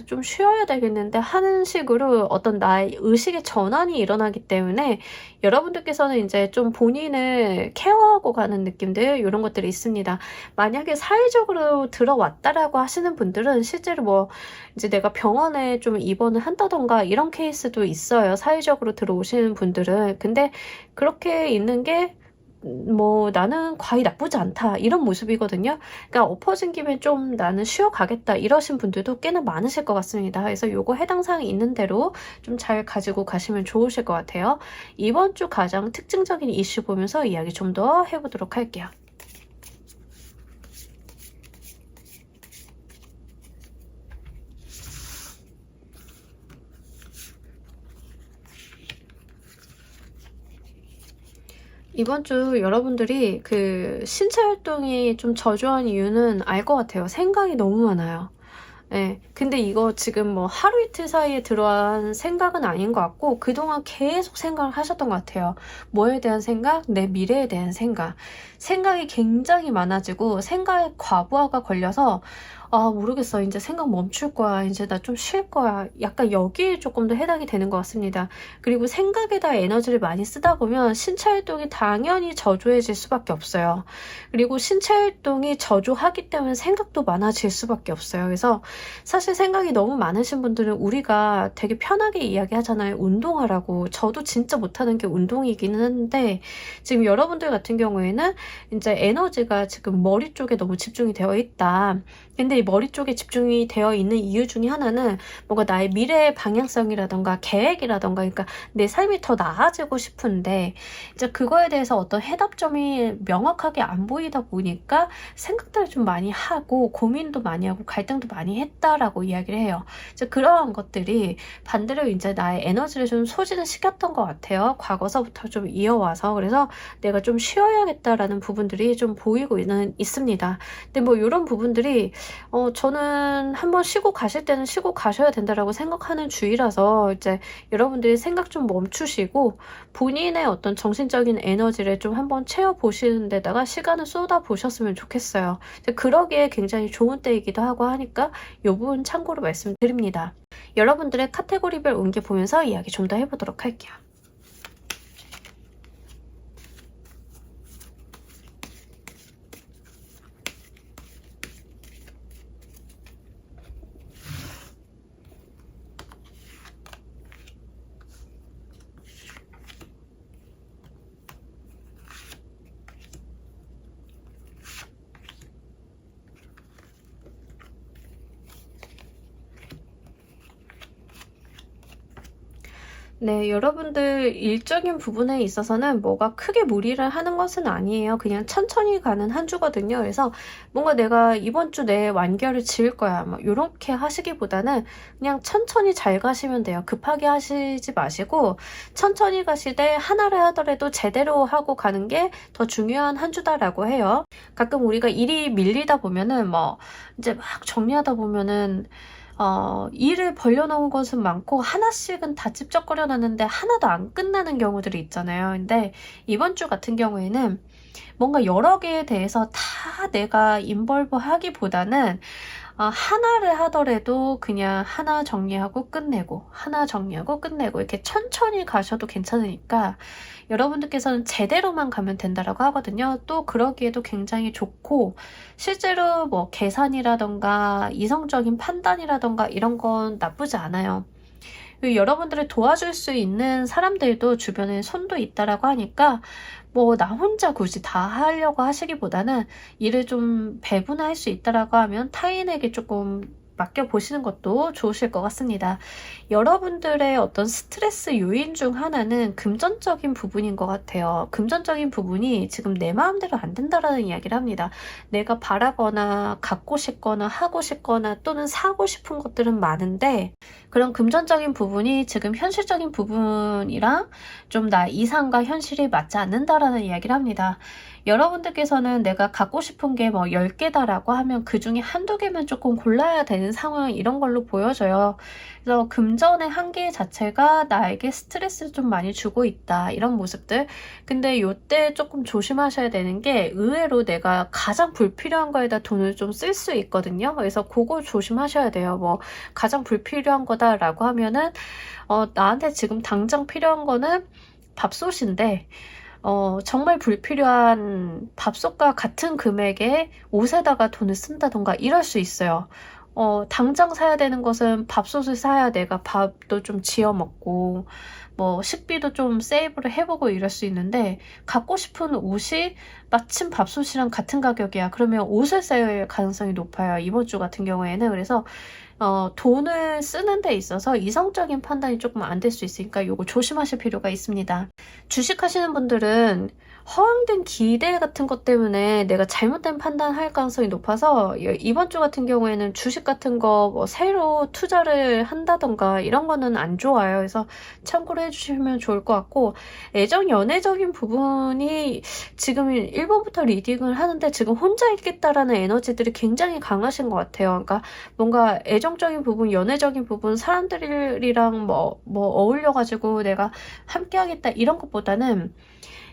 좀 쉬어야 되겠는데 하는 식으로 어떤 나의 의식의 전환이 일어나기 때문에 여러분들께서는 이제 좀 본인을 케어하고 가는 느낌들, 이런 것들이 있습니다. 만약에 사회적으로 들어왔다라고 하시는 분들은 실제로 뭐 이제 내가 병원에 좀 입원을 한다던가 이런 케이스도 있어요. 사회적으로 들어오시는 분들은. 근데 그렇게 있는 게 뭐 나는 과히 나쁘지 않다 이런 모습이거든요. 그러니까 엎어진 김에 좀 나는 쉬어가겠다 이러신 분들도 꽤나 많으실 것 같습니다. 그래서 요거 해당 사항이 있는 대로 좀 잘 가지고 가시면 좋으실 것 같아요. 이번 주 가장 특징적인 이슈 보면서 이야기 좀 더 해보도록 할게요. 이번 주 여러분들이 그 신체 활동이 좀 저조한 이유는 알 것 같아요. 생각이 너무 많아요. 예. 근데 이거 지금 뭐 하루 이틀 사이에 들어한 생각은 아닌 것 같고 그동안 계속 생각을 하셨던 것 같아요. 뭐에 대한 생각? 내 미래에 대한 생각. 생각이 굉장히 많아지고 생각에 과부하가 걸려서 아, 모르겠어. 이제 생각 멈출 거야. 이제 나 좀 쉴 거야. 약간 여기에 조금 더 해당이 되는 것 같습니다. 그리고 생각에다 에너지를 많이 쓰다 보면 신체 활동이 당연히 저조해질 수밖에 없어요. 그리고 신체 활동이 저조하기 때문에 생각도 많아질 수밖에 없어요. 그래서 사실 생각이 너무 많으신 분들은 우리가 되게 편하게 이야기하잖아요. 운동하라고. 저도 진짜 못하는 게 운동이기는 한데 지금 여러분들 같은 경우에는 이제 에너지가 지금 머리 쪽에 너무 집중이 되어 있다. 근데 이 머리 쪽에 집중이 되어 있는 이유 중에 하나는 뭔가 나의 미래의 방향성이라던가 계획이라던가 그러니까 내 삶이 더 나아지고 싶은데 이제 그거에 대해서 어떤 해답점이 명확하게 안 보이다 보니까 생각들을 좀 많이 하고 고민도 많이 하고 갈등도 많이 했다라고 이야기를 해요. 이제 그러한 것들이 반대로 이제 나의 에너지를 좀 소진을 시켰던 것 같아요. 과거서부터 좀 이어와서 그래서 내가 좀 쉬어야겠다라는 부분들이 좀 보이고는 있습니다. 근데 뭐 이런 부분들이 저는 한번 쉬고 가실 때는 쉬고 가셔야 된다라고 생각하는 주의라서 이제 여러분들이 생각 좀 멈추시고 본인의 어떤 정신적인 에너지를 좀 한번 채워보시는 데다가 시간을 쏟아 보셨으면 좋겠어요. 이제 그러기에 굉장히 좋은 때이기도 하고 하니까 이 부분 참고로 말씀드립니다. 여러분들의 카테고리별 운기 보면서 이야기 좀 더 해보도록 할게요. 네, 여러분들 일적인 부분에 있어서는 뭐가 크게 무리를 하는 것은 아니에요. 그냥 천천히 가는 한 주거든요. 그래서 뭔가 내가 이번 주 내에 완결을 지을 거야. 막 이렇게 하시기보다는 그냥 천천히 잘 가시면 돼요. 급하게 하시지 마시고 천천히 가시되 하나를 하더라도 제대로 하고 가는 게 더 중요한 한 주다라고 해요. 가끔 우리가 일이 밀리다 보면은 뭐 이제 막 정리하다 보면은 일을 벌려놓은 것은 많고 하나씩은 다 찝쩍거려 놨는데 하나도 안 끝나는 경우들이 있잖아요. 근데 이번 주 같은 경우에는 뭔가 여러 개에 대해서 다 내가 인벌브 하기보다는 하나를 하더라도 그냥 하나 정리하고 끝내고 하나 정리하고 끝내고 이렇게 천천히 가셔도 괜찮으니까 여러분들께서는 제대로만 가면 된다라고 하거든요. 또 그러기에도 굉장히 좋고 실제로 뭐 계산이라던가 이성적인 판단이라던가 이런 건 나쁘지 않아요. 여러분들을 도와줄 수 있는 사람들도 주변에 손도 있다라고 하니까 뭐 나 혼자 굳이 다 하려고 하시기보다는 일을 좀 배분할 수 있다라고 하면 타인에게 조금 맡겨보시는 것도 좋으실 것 같습니다. 여러분들의 어떤 스트레스 요인 중 하나는 금전적인 부분인 것 같아요. 금전적인 부분이 지금 내 마음대로 안 된다라는 이야기를 합니다. 내가 바라거나 갖고 싶거나 하고 싶거나 또는 사고 싶은 것들은 많은데 그런 금전적인 부분이 지금 현실적인 부분이랑 좀 나 이상과 현실이 맞지 않는다라는 이야기를 합니다. 여러분들께서는 내가 갖고 싶은 게 뭐 10개다라고 하면 그 중에 한두 개만 조금 골라야 되는 상황 이런 걸로 보여져요. 그래서 금전의 한계 자체가 나에게 스트레스를 좀 많이 주고 있다. 이런 모습들. 근데 이때 조금 조심하셔야 되는 게 의외로 내가 가장 불필요한 거에다 돈을 좀 쓸 수 있거든요. 그래서 그거 조심하셔야 돼요. 뭐 가장 불필요한 거다라고 하면은 나한테 지금 당장 필요한 거는 밥솥인데 정말 불필요한 밥솥과 같은 금액의 옷에다가 돈을 쓴다던가 이럴 수 있어요. 당장 사야 되는 것은 밥솥을 사야 내가 밥도 좀 지어 먹고 뭐 식비도 좀 세이브를 해보고 이럴 수 있는데 갖고 싶은 옷이 마침 밥솥이랑 같은 가격이야. 그러면 옷을 쓸 가능성이 높아요. 이번 주 같은 경우에는. 그래서 돈을 쓰는 데 있어서 이성적인 판단이 조금 안 될 수 있으니까 이거 조심하실 필요가 있습니다. 주식하시는 분들은 허황된 기대 같은 것 때문에 내가 잘못된 판단할 가능성이 높아서 이번 주 같은 경우에는 주식 같은 거 뭐 새로 투자를 한다던가 이런 거는 안 좋아요. 그래서 참고로 참고해 주시면 좋을 것 같고, 애정 연애적인 부분이 지금 1번부터 리딩을 하는데 지금 혼자 있겠다라는 에너지들이 굉장히 강하신 것 같아요. 그러니까 뭔가 애정적인 부분, 연애적인 부분, 사람들이랑 뭐 어울려가지고 내가 함께 하겠다 이런 것보다는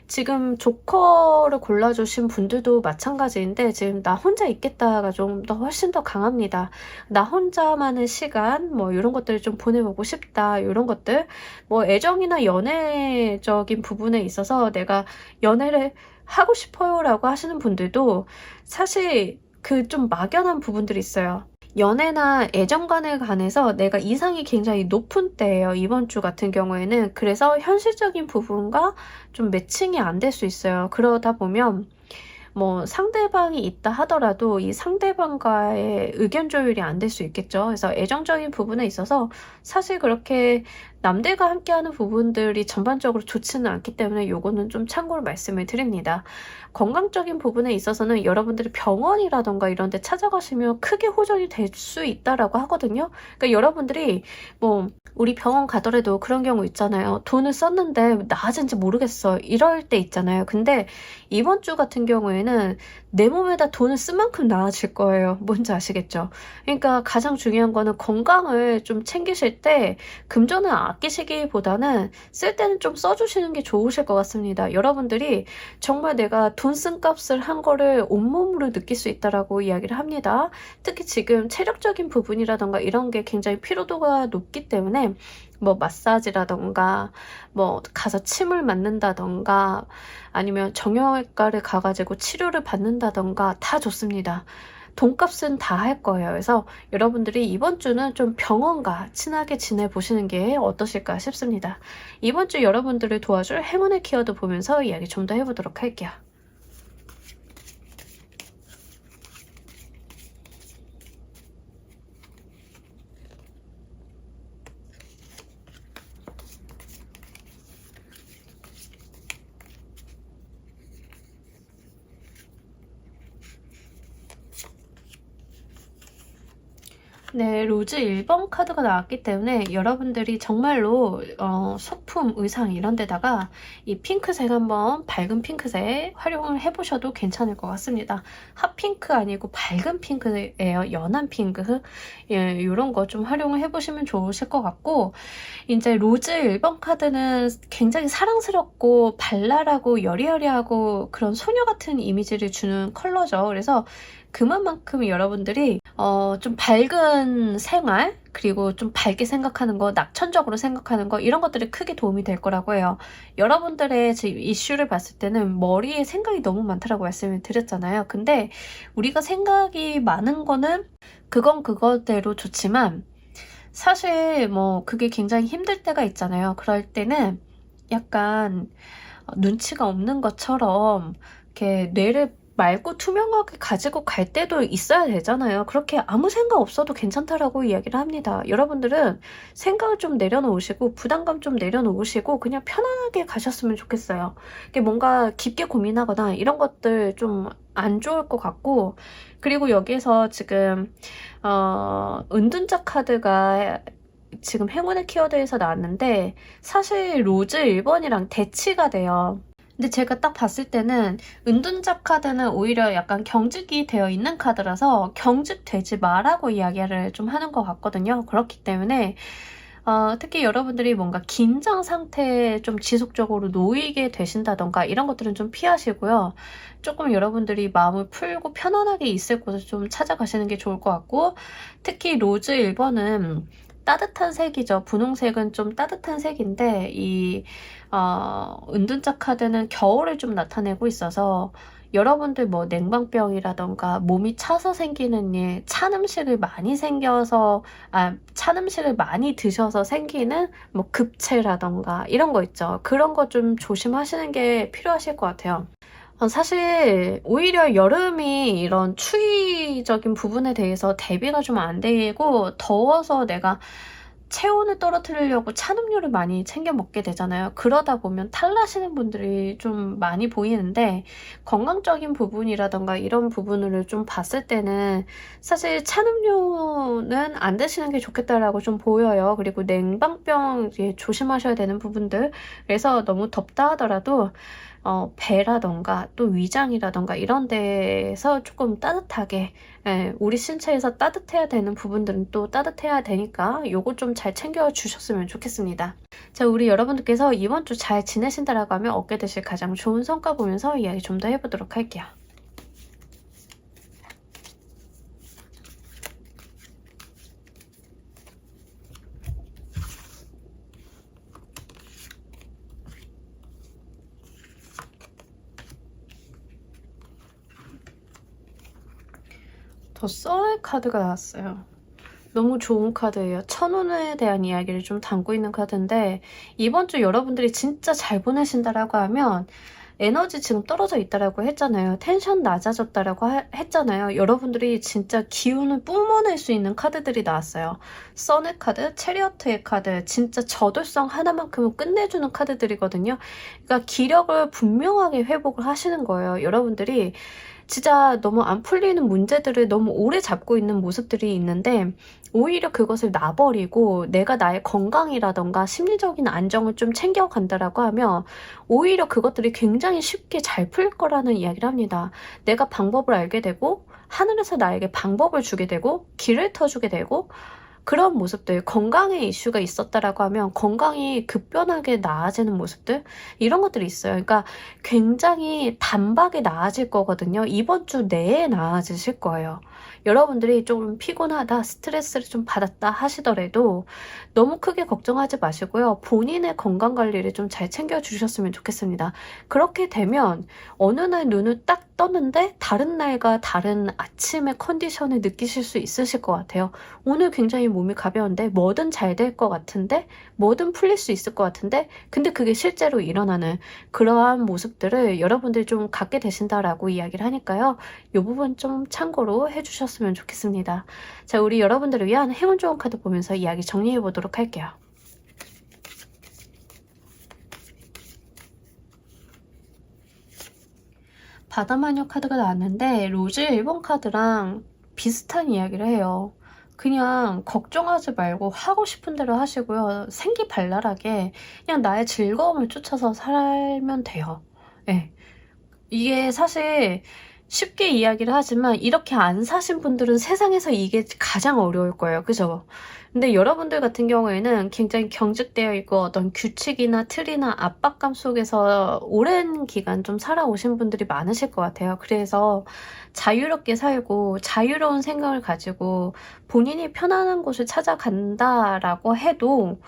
지금 조커를 골라주신 분들도 마찬가지인데 지금 나 혼자 있겠다가 좀 더 훨씬 더 강합니다. 나 혼자만의 시간 뭐 이런 것들을 좀 보내보고 싶다 이런 것들, 뭐 애정이나 연애적인 부분에 있어서 내가 연애를 하고 싶어요 라고 하시는 분들도 사실 그 좀 막연한 부분들이 있어요. 연애나 애정관에 관해서 내가 이상이 굉장히 높은 때예요. 이번 주 같은 경우에는. 그래서 현실적인 부분과 좀 매칭이 안 될 수 있어요. 그러다 보면 뭐 상대방이 있다 하더라도 이 상대방과의 의견 조율이 안 될 수 있겠죠. 그래서 애정적인 부분에 있어서 사실 그렇게 남들과 함께하는 부분들이 전반적으로 좋지는 않기 때문에 요거는 좀 참고로 말씀을 드립니다. 건강적인 부분에 있어서는 여러분들이 병원이라던가 이런 데 찾아가시면 크게 호전이 될 수 있다라고 하거든요. 그러니까 여러분들이 뭐 우리 병원 가더라도 그런 경우 있잖아요. 돈을 썼는데 나아진지 모르겠어. 이럴 때 있잖아요. 근데 이번 주 같은 경우에는 내 몸에다 돈을 쓴 만큼 나아질 거예요. 뭔지 아시겠죠? 그러니까 가장 중요한 거는 건강을 좀 챙기실 때 금전을 아끼시기보다는 쓸 때는 좀 써주시는 게 좋으실 것 같습니다. 여러분들이 정말 내가 돈 쓴 값을 한 거를 온몸으로 느낄 수 있다라고 이야기를 합니다. 특히 지금 체력적인 부분이라던가 이런 게 굉장히 피로도가 높기 때문에 뭐 마사지라던가 뭐 가서 침을 맞는다던가 아니면 정형외과를 가가지고 치료를 받는다던가 다 좋습니다. 돈값은 다 할 거예요. 그래서 여러분들이 이번 주는 좀 병원과 친하게 지내보시는 게 어떠실까 싶습니다. 이번 주 여러분들을 도와줄 행운의 키워드 보면서 이야기 좀 더 해보도록 할게요. 네, 로즈 1번 카드가 나왔기 때문에 여러분들이 정말로 소품, 의상 이런 데다가 이 핑크색 한번 밝은 핑크색 활용을 해보셔도 괜찮을 것 같습니다. 핫핑크 아니고 밝은 핑크예요. 연한 핑크. 예, 이런 거 좀 활용을 해보시면 좋으실 것 같고, 이제 로즈 1번 카드는 굉장히 사랑스럽고 발랄하고 여리여리하고 그런 소녀 같은 이미지를 주는 컬러죠. 그래서 그만큼 여러분들이 좀 밝은 생활, 그리고 좀 밝게 생각하는 거, 낙천적으로 생각하는 거, 이런 것들이 크게 도움이 될 거라고 해요. 여러분들의 지금 이슈를 봤을 때는 머리에 생각이 너무 많다라고 말씀을 드렸잖아요. 근데 우리가 생각이 많은 거는 그건 그거대로 좋지만 사실 뭐 그게 굉장히 힘들 때가 있잖아요. 그럴 때는 약간 눈치가 없는 것처럼 이렇게 뇌를 맑고 투명하게 가지고 갈 때도 있어야 되잖아요. 그렇게 아무 생각 없어도 괜찮다라고 이야기를 합니다. 여러분들은 생각을 좀 내려놓으시고 부담감 좀 내려놓으시고 그냥 편안하게 가셨으면 좋겠어요. 이게 뭔가 깊게 고민하거나 이런 것들 좀 안 좋을 것 같고, 그리고 여기에서 지금 은둔자 카드가 지금 행운의 키워드에서 나왔는데 사실 로즈 1번이랑 대치가 돼요. 근데 제가 딱 봤을 때는 은둔자 카드는 오히려 약간 경직이 되어 있는 카드라서 경직되지 마라고 이야기를 좀 하는 것 같거든요. 그렇기 때문에 특히 여러분들이 뭔가 긴장 상태에 좀 지속적으로 놓이게 되신다던가 이런 것들은 좀 피하시고요. 조금 여러분들이 마음을 풀고 편안하게 있을 곳을 좀 찾아가시는 게 좋을 것 같고, 특히 로즈 1번은 따뜻한 색이죠. 분홍색은 좀 따뜻한 색인데 이 은둔자 카드는 겨울을 좀 나타내고 있어서 여러분들 뭐 냉방병이라던가 몸이 차서 생기는 일, 찬 음식을 많이 찬 음식을 많이 드셔서 생기는 뭐 급체라던가 이런 거 있죠. 그런 거 좀 조심하시는 게 필요하실 것 같아요. 사실 오히려 여름이 이런 추위적인 부분에 대해서 대비가 좀 안 되고 더워서 내가 체온을 떨어뜨리려고 찬 음료를 많이 챙겨 먹게 되잖아요. 그러다 보면 탈나시는 분들이 좀 많이 보이는데, 건강적인 부분이라던가 이런 부분을 좀 봤을 때는 사실 찬 음료는 안 드시는 게 좋겠다라고 좀 보여요. 그리고 냉방병 조심하셔야 되는 부분들, 그래서 너무 덥다 하더라도 배라던가 또 위장이라던가 이런 데에서 조금 따뜻하게, 우리 신체에서 따뜻해야 되는 부분들은 또 따뜻해야 되니까 요거 좀 잘 챙겨 주셨으면 좋겠습니다. 자, 우리 여러분들께서 이번 주 잘 지내신다라고 하면 얻게 되실 가장 좋은 성과 보면서 이야기 좀 더 해보도록 할게요. 더 썰 카드가 나왔어요. 너무 좋은 카드예요. 천운에 대한 이야기를 좀 담고 있는 카드인데, 이번 주 여러분들이 진짜 잘 보내신다라고 하면 에너지 지금 떨어져 있다라고 했잖아요. 텐션 낮아졌다라고 했잖아요. 여러분들이 진짜 기운을 뿜어낼 수 있는 카드들이 나왔어요. 선의 카드, 체리어트의 카드, 진짜 저돌성 하나만큼은 끝내주는 카드들이거든요. 그러니까 기력을 분명하게 회복을 하시는 거예요. 여러분들이 진짜 너무 안 풀리는 문제들을 너무 오래 잡고 있는 모습들이 있는데, 오히려 그것을 놔버리고 내가 나의 건강이라던가 심리적인 안정을 좀 챙겨간다라고 하면 오히려 그것들이 굉장히 쉽게 잘 풀릴 거라는 이야기를 합니다. 내가 방법을 알게 되고, 하늘에서 나에게 방법을 주게 되고, 길을 터주게 되고, 그런 모습들, 건강에 이슈가 있었다라고 하면 건강이 급변하게 나아지는 모습들, 이런 것들이 있어요. 그러니까 굉장히 단박에 나아질 거거든요. 이번 주 내에 나아지실 거예요. 여러분들이 좀 피곤하다, 스트레스를 좀 받았다 하시더라도 너무 크게 걱정하지 마시고요. 본인의 건강 관리를 좀 잘 챙겨주셨으면 좋겠습니다. 그렇게 되면 어느 날 눈을 딱 떴는데 다른 날과 다른 아침의 컨디션을 느끼실 수 있으실 것 같아요. 오늘 굉장히 몸이 가벼운데 뭐든 잘 될 것 같은데, 뭐든 풀릴 수 있을 것 같은데, 근데 그게 실제로 일어나는 그러한 모습들을 여러분들이 좀 갖게 되신다라고 이야기를 하니까요. 이 부분 좀 참고로 해주셨으면 좋겠습니다. 자, 우리 여러분들을 위한 행운 좋은 카드 보면서 이야기 정리해 보도록 할게요. 바다마녀 카드가 나왔는데, 로즈 1번 카드랑 비슷한 이야기를 해요. 그냥 걱정하지 말고 하고 싶은 대로 하시고요. 생기발랄하게 그냥 나의 즐거움을 쫓아서 살면 돼요. 네. 이게 사실 쉽게 이야기를 하지만 이렇게 안 사신 분들은 세상에서 이게 가장 어려울 거예요. 그죠? 근데 여러분들 같은 경우에는 굉장히 경직되어 있고 어떤 규칙이나 틀이나 압박감 속에서 오랜 기간 좀 살아오신 분들이 많으실 것 같아요. 그래서 자유롭게 살고 자유로운 생각을 가지고 본인이 편안한 곳을 찾아간다라고 해도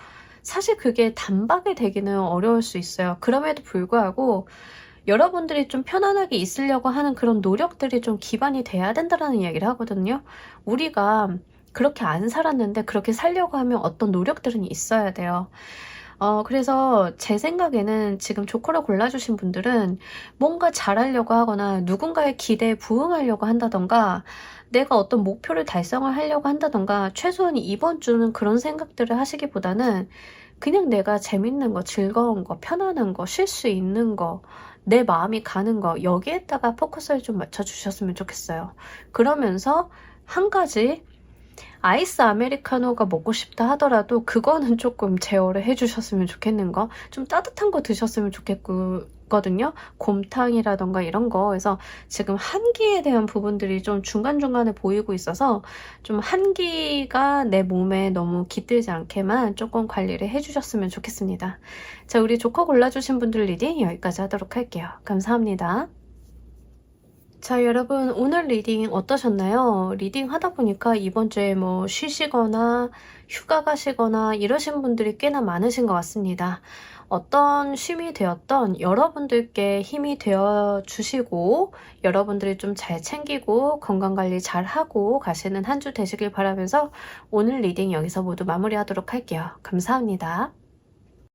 사실 그게 단박에 되기는 어려울 수 있어요. 그럼에도 불구하고 여러분들이 좀 편안하게 있으려고 하는 그런 노력들이 좀 기반이 돼야 된다는 이야기를 하거든요. 우리가 그렇게 안 살았는데 그렇게 살려고 하면 어떤 노력들은 있어야 돼요. 그래서 제 생각에는 지금 조커를 골라주신 분들은 뭔가 잘하려고 하거나 누군가의 기대에 부응하려고 한다던가 내가 어떤 목표를 달성을 하려고 한다던가 최소한 이번 주는 그런 생각들을 하시기보다는 그냥 내가 재밌는 거, 즐거운 거, 편안한 거, 쉴 수 있는 거, 내 마음이 가는 거, 여기에다가 포커스를 좀 맞춰주셨으면 좋겠어요. 그러면서 한 가지 아이스 아메리카노가 먹고 싶다 하더라도 그거는 조금 제어를 해주셨으면 좋겠는 거, 좀 따뜻한 거 드셨으면 좋겠거든요. 곰탕이라던가 이런 거. 그래서 지금 한기에 대한 부분들이 좀 중간중간에 보이고 있어서 좀 한기가 내 몸에 너무 깃들지 않게만 조금 관리를 해주셨으면 좋겠습니다. 자, 우리 조커 골라주신 분들 리딩 여기까지 하도록 할게요. 감사합니다. 자, 여러분 오늘 리딩 어떠셨나요? 리딩 하다 보니까 이번 주에 뭐 쉬시거나 휴가 가시거나 이러신 분들이 꽤나 많으신 것 같습니다. 어떤 쉼이 되었던 여러분들께 힘이 되어 주시고 여러분들이 좀 잘 챙기고 건강관리 잘 하고 가시는 한 주 되시길 바라면서 오늘 리딩 여기서 모두 마무리하도록 할게요. 감사합니다.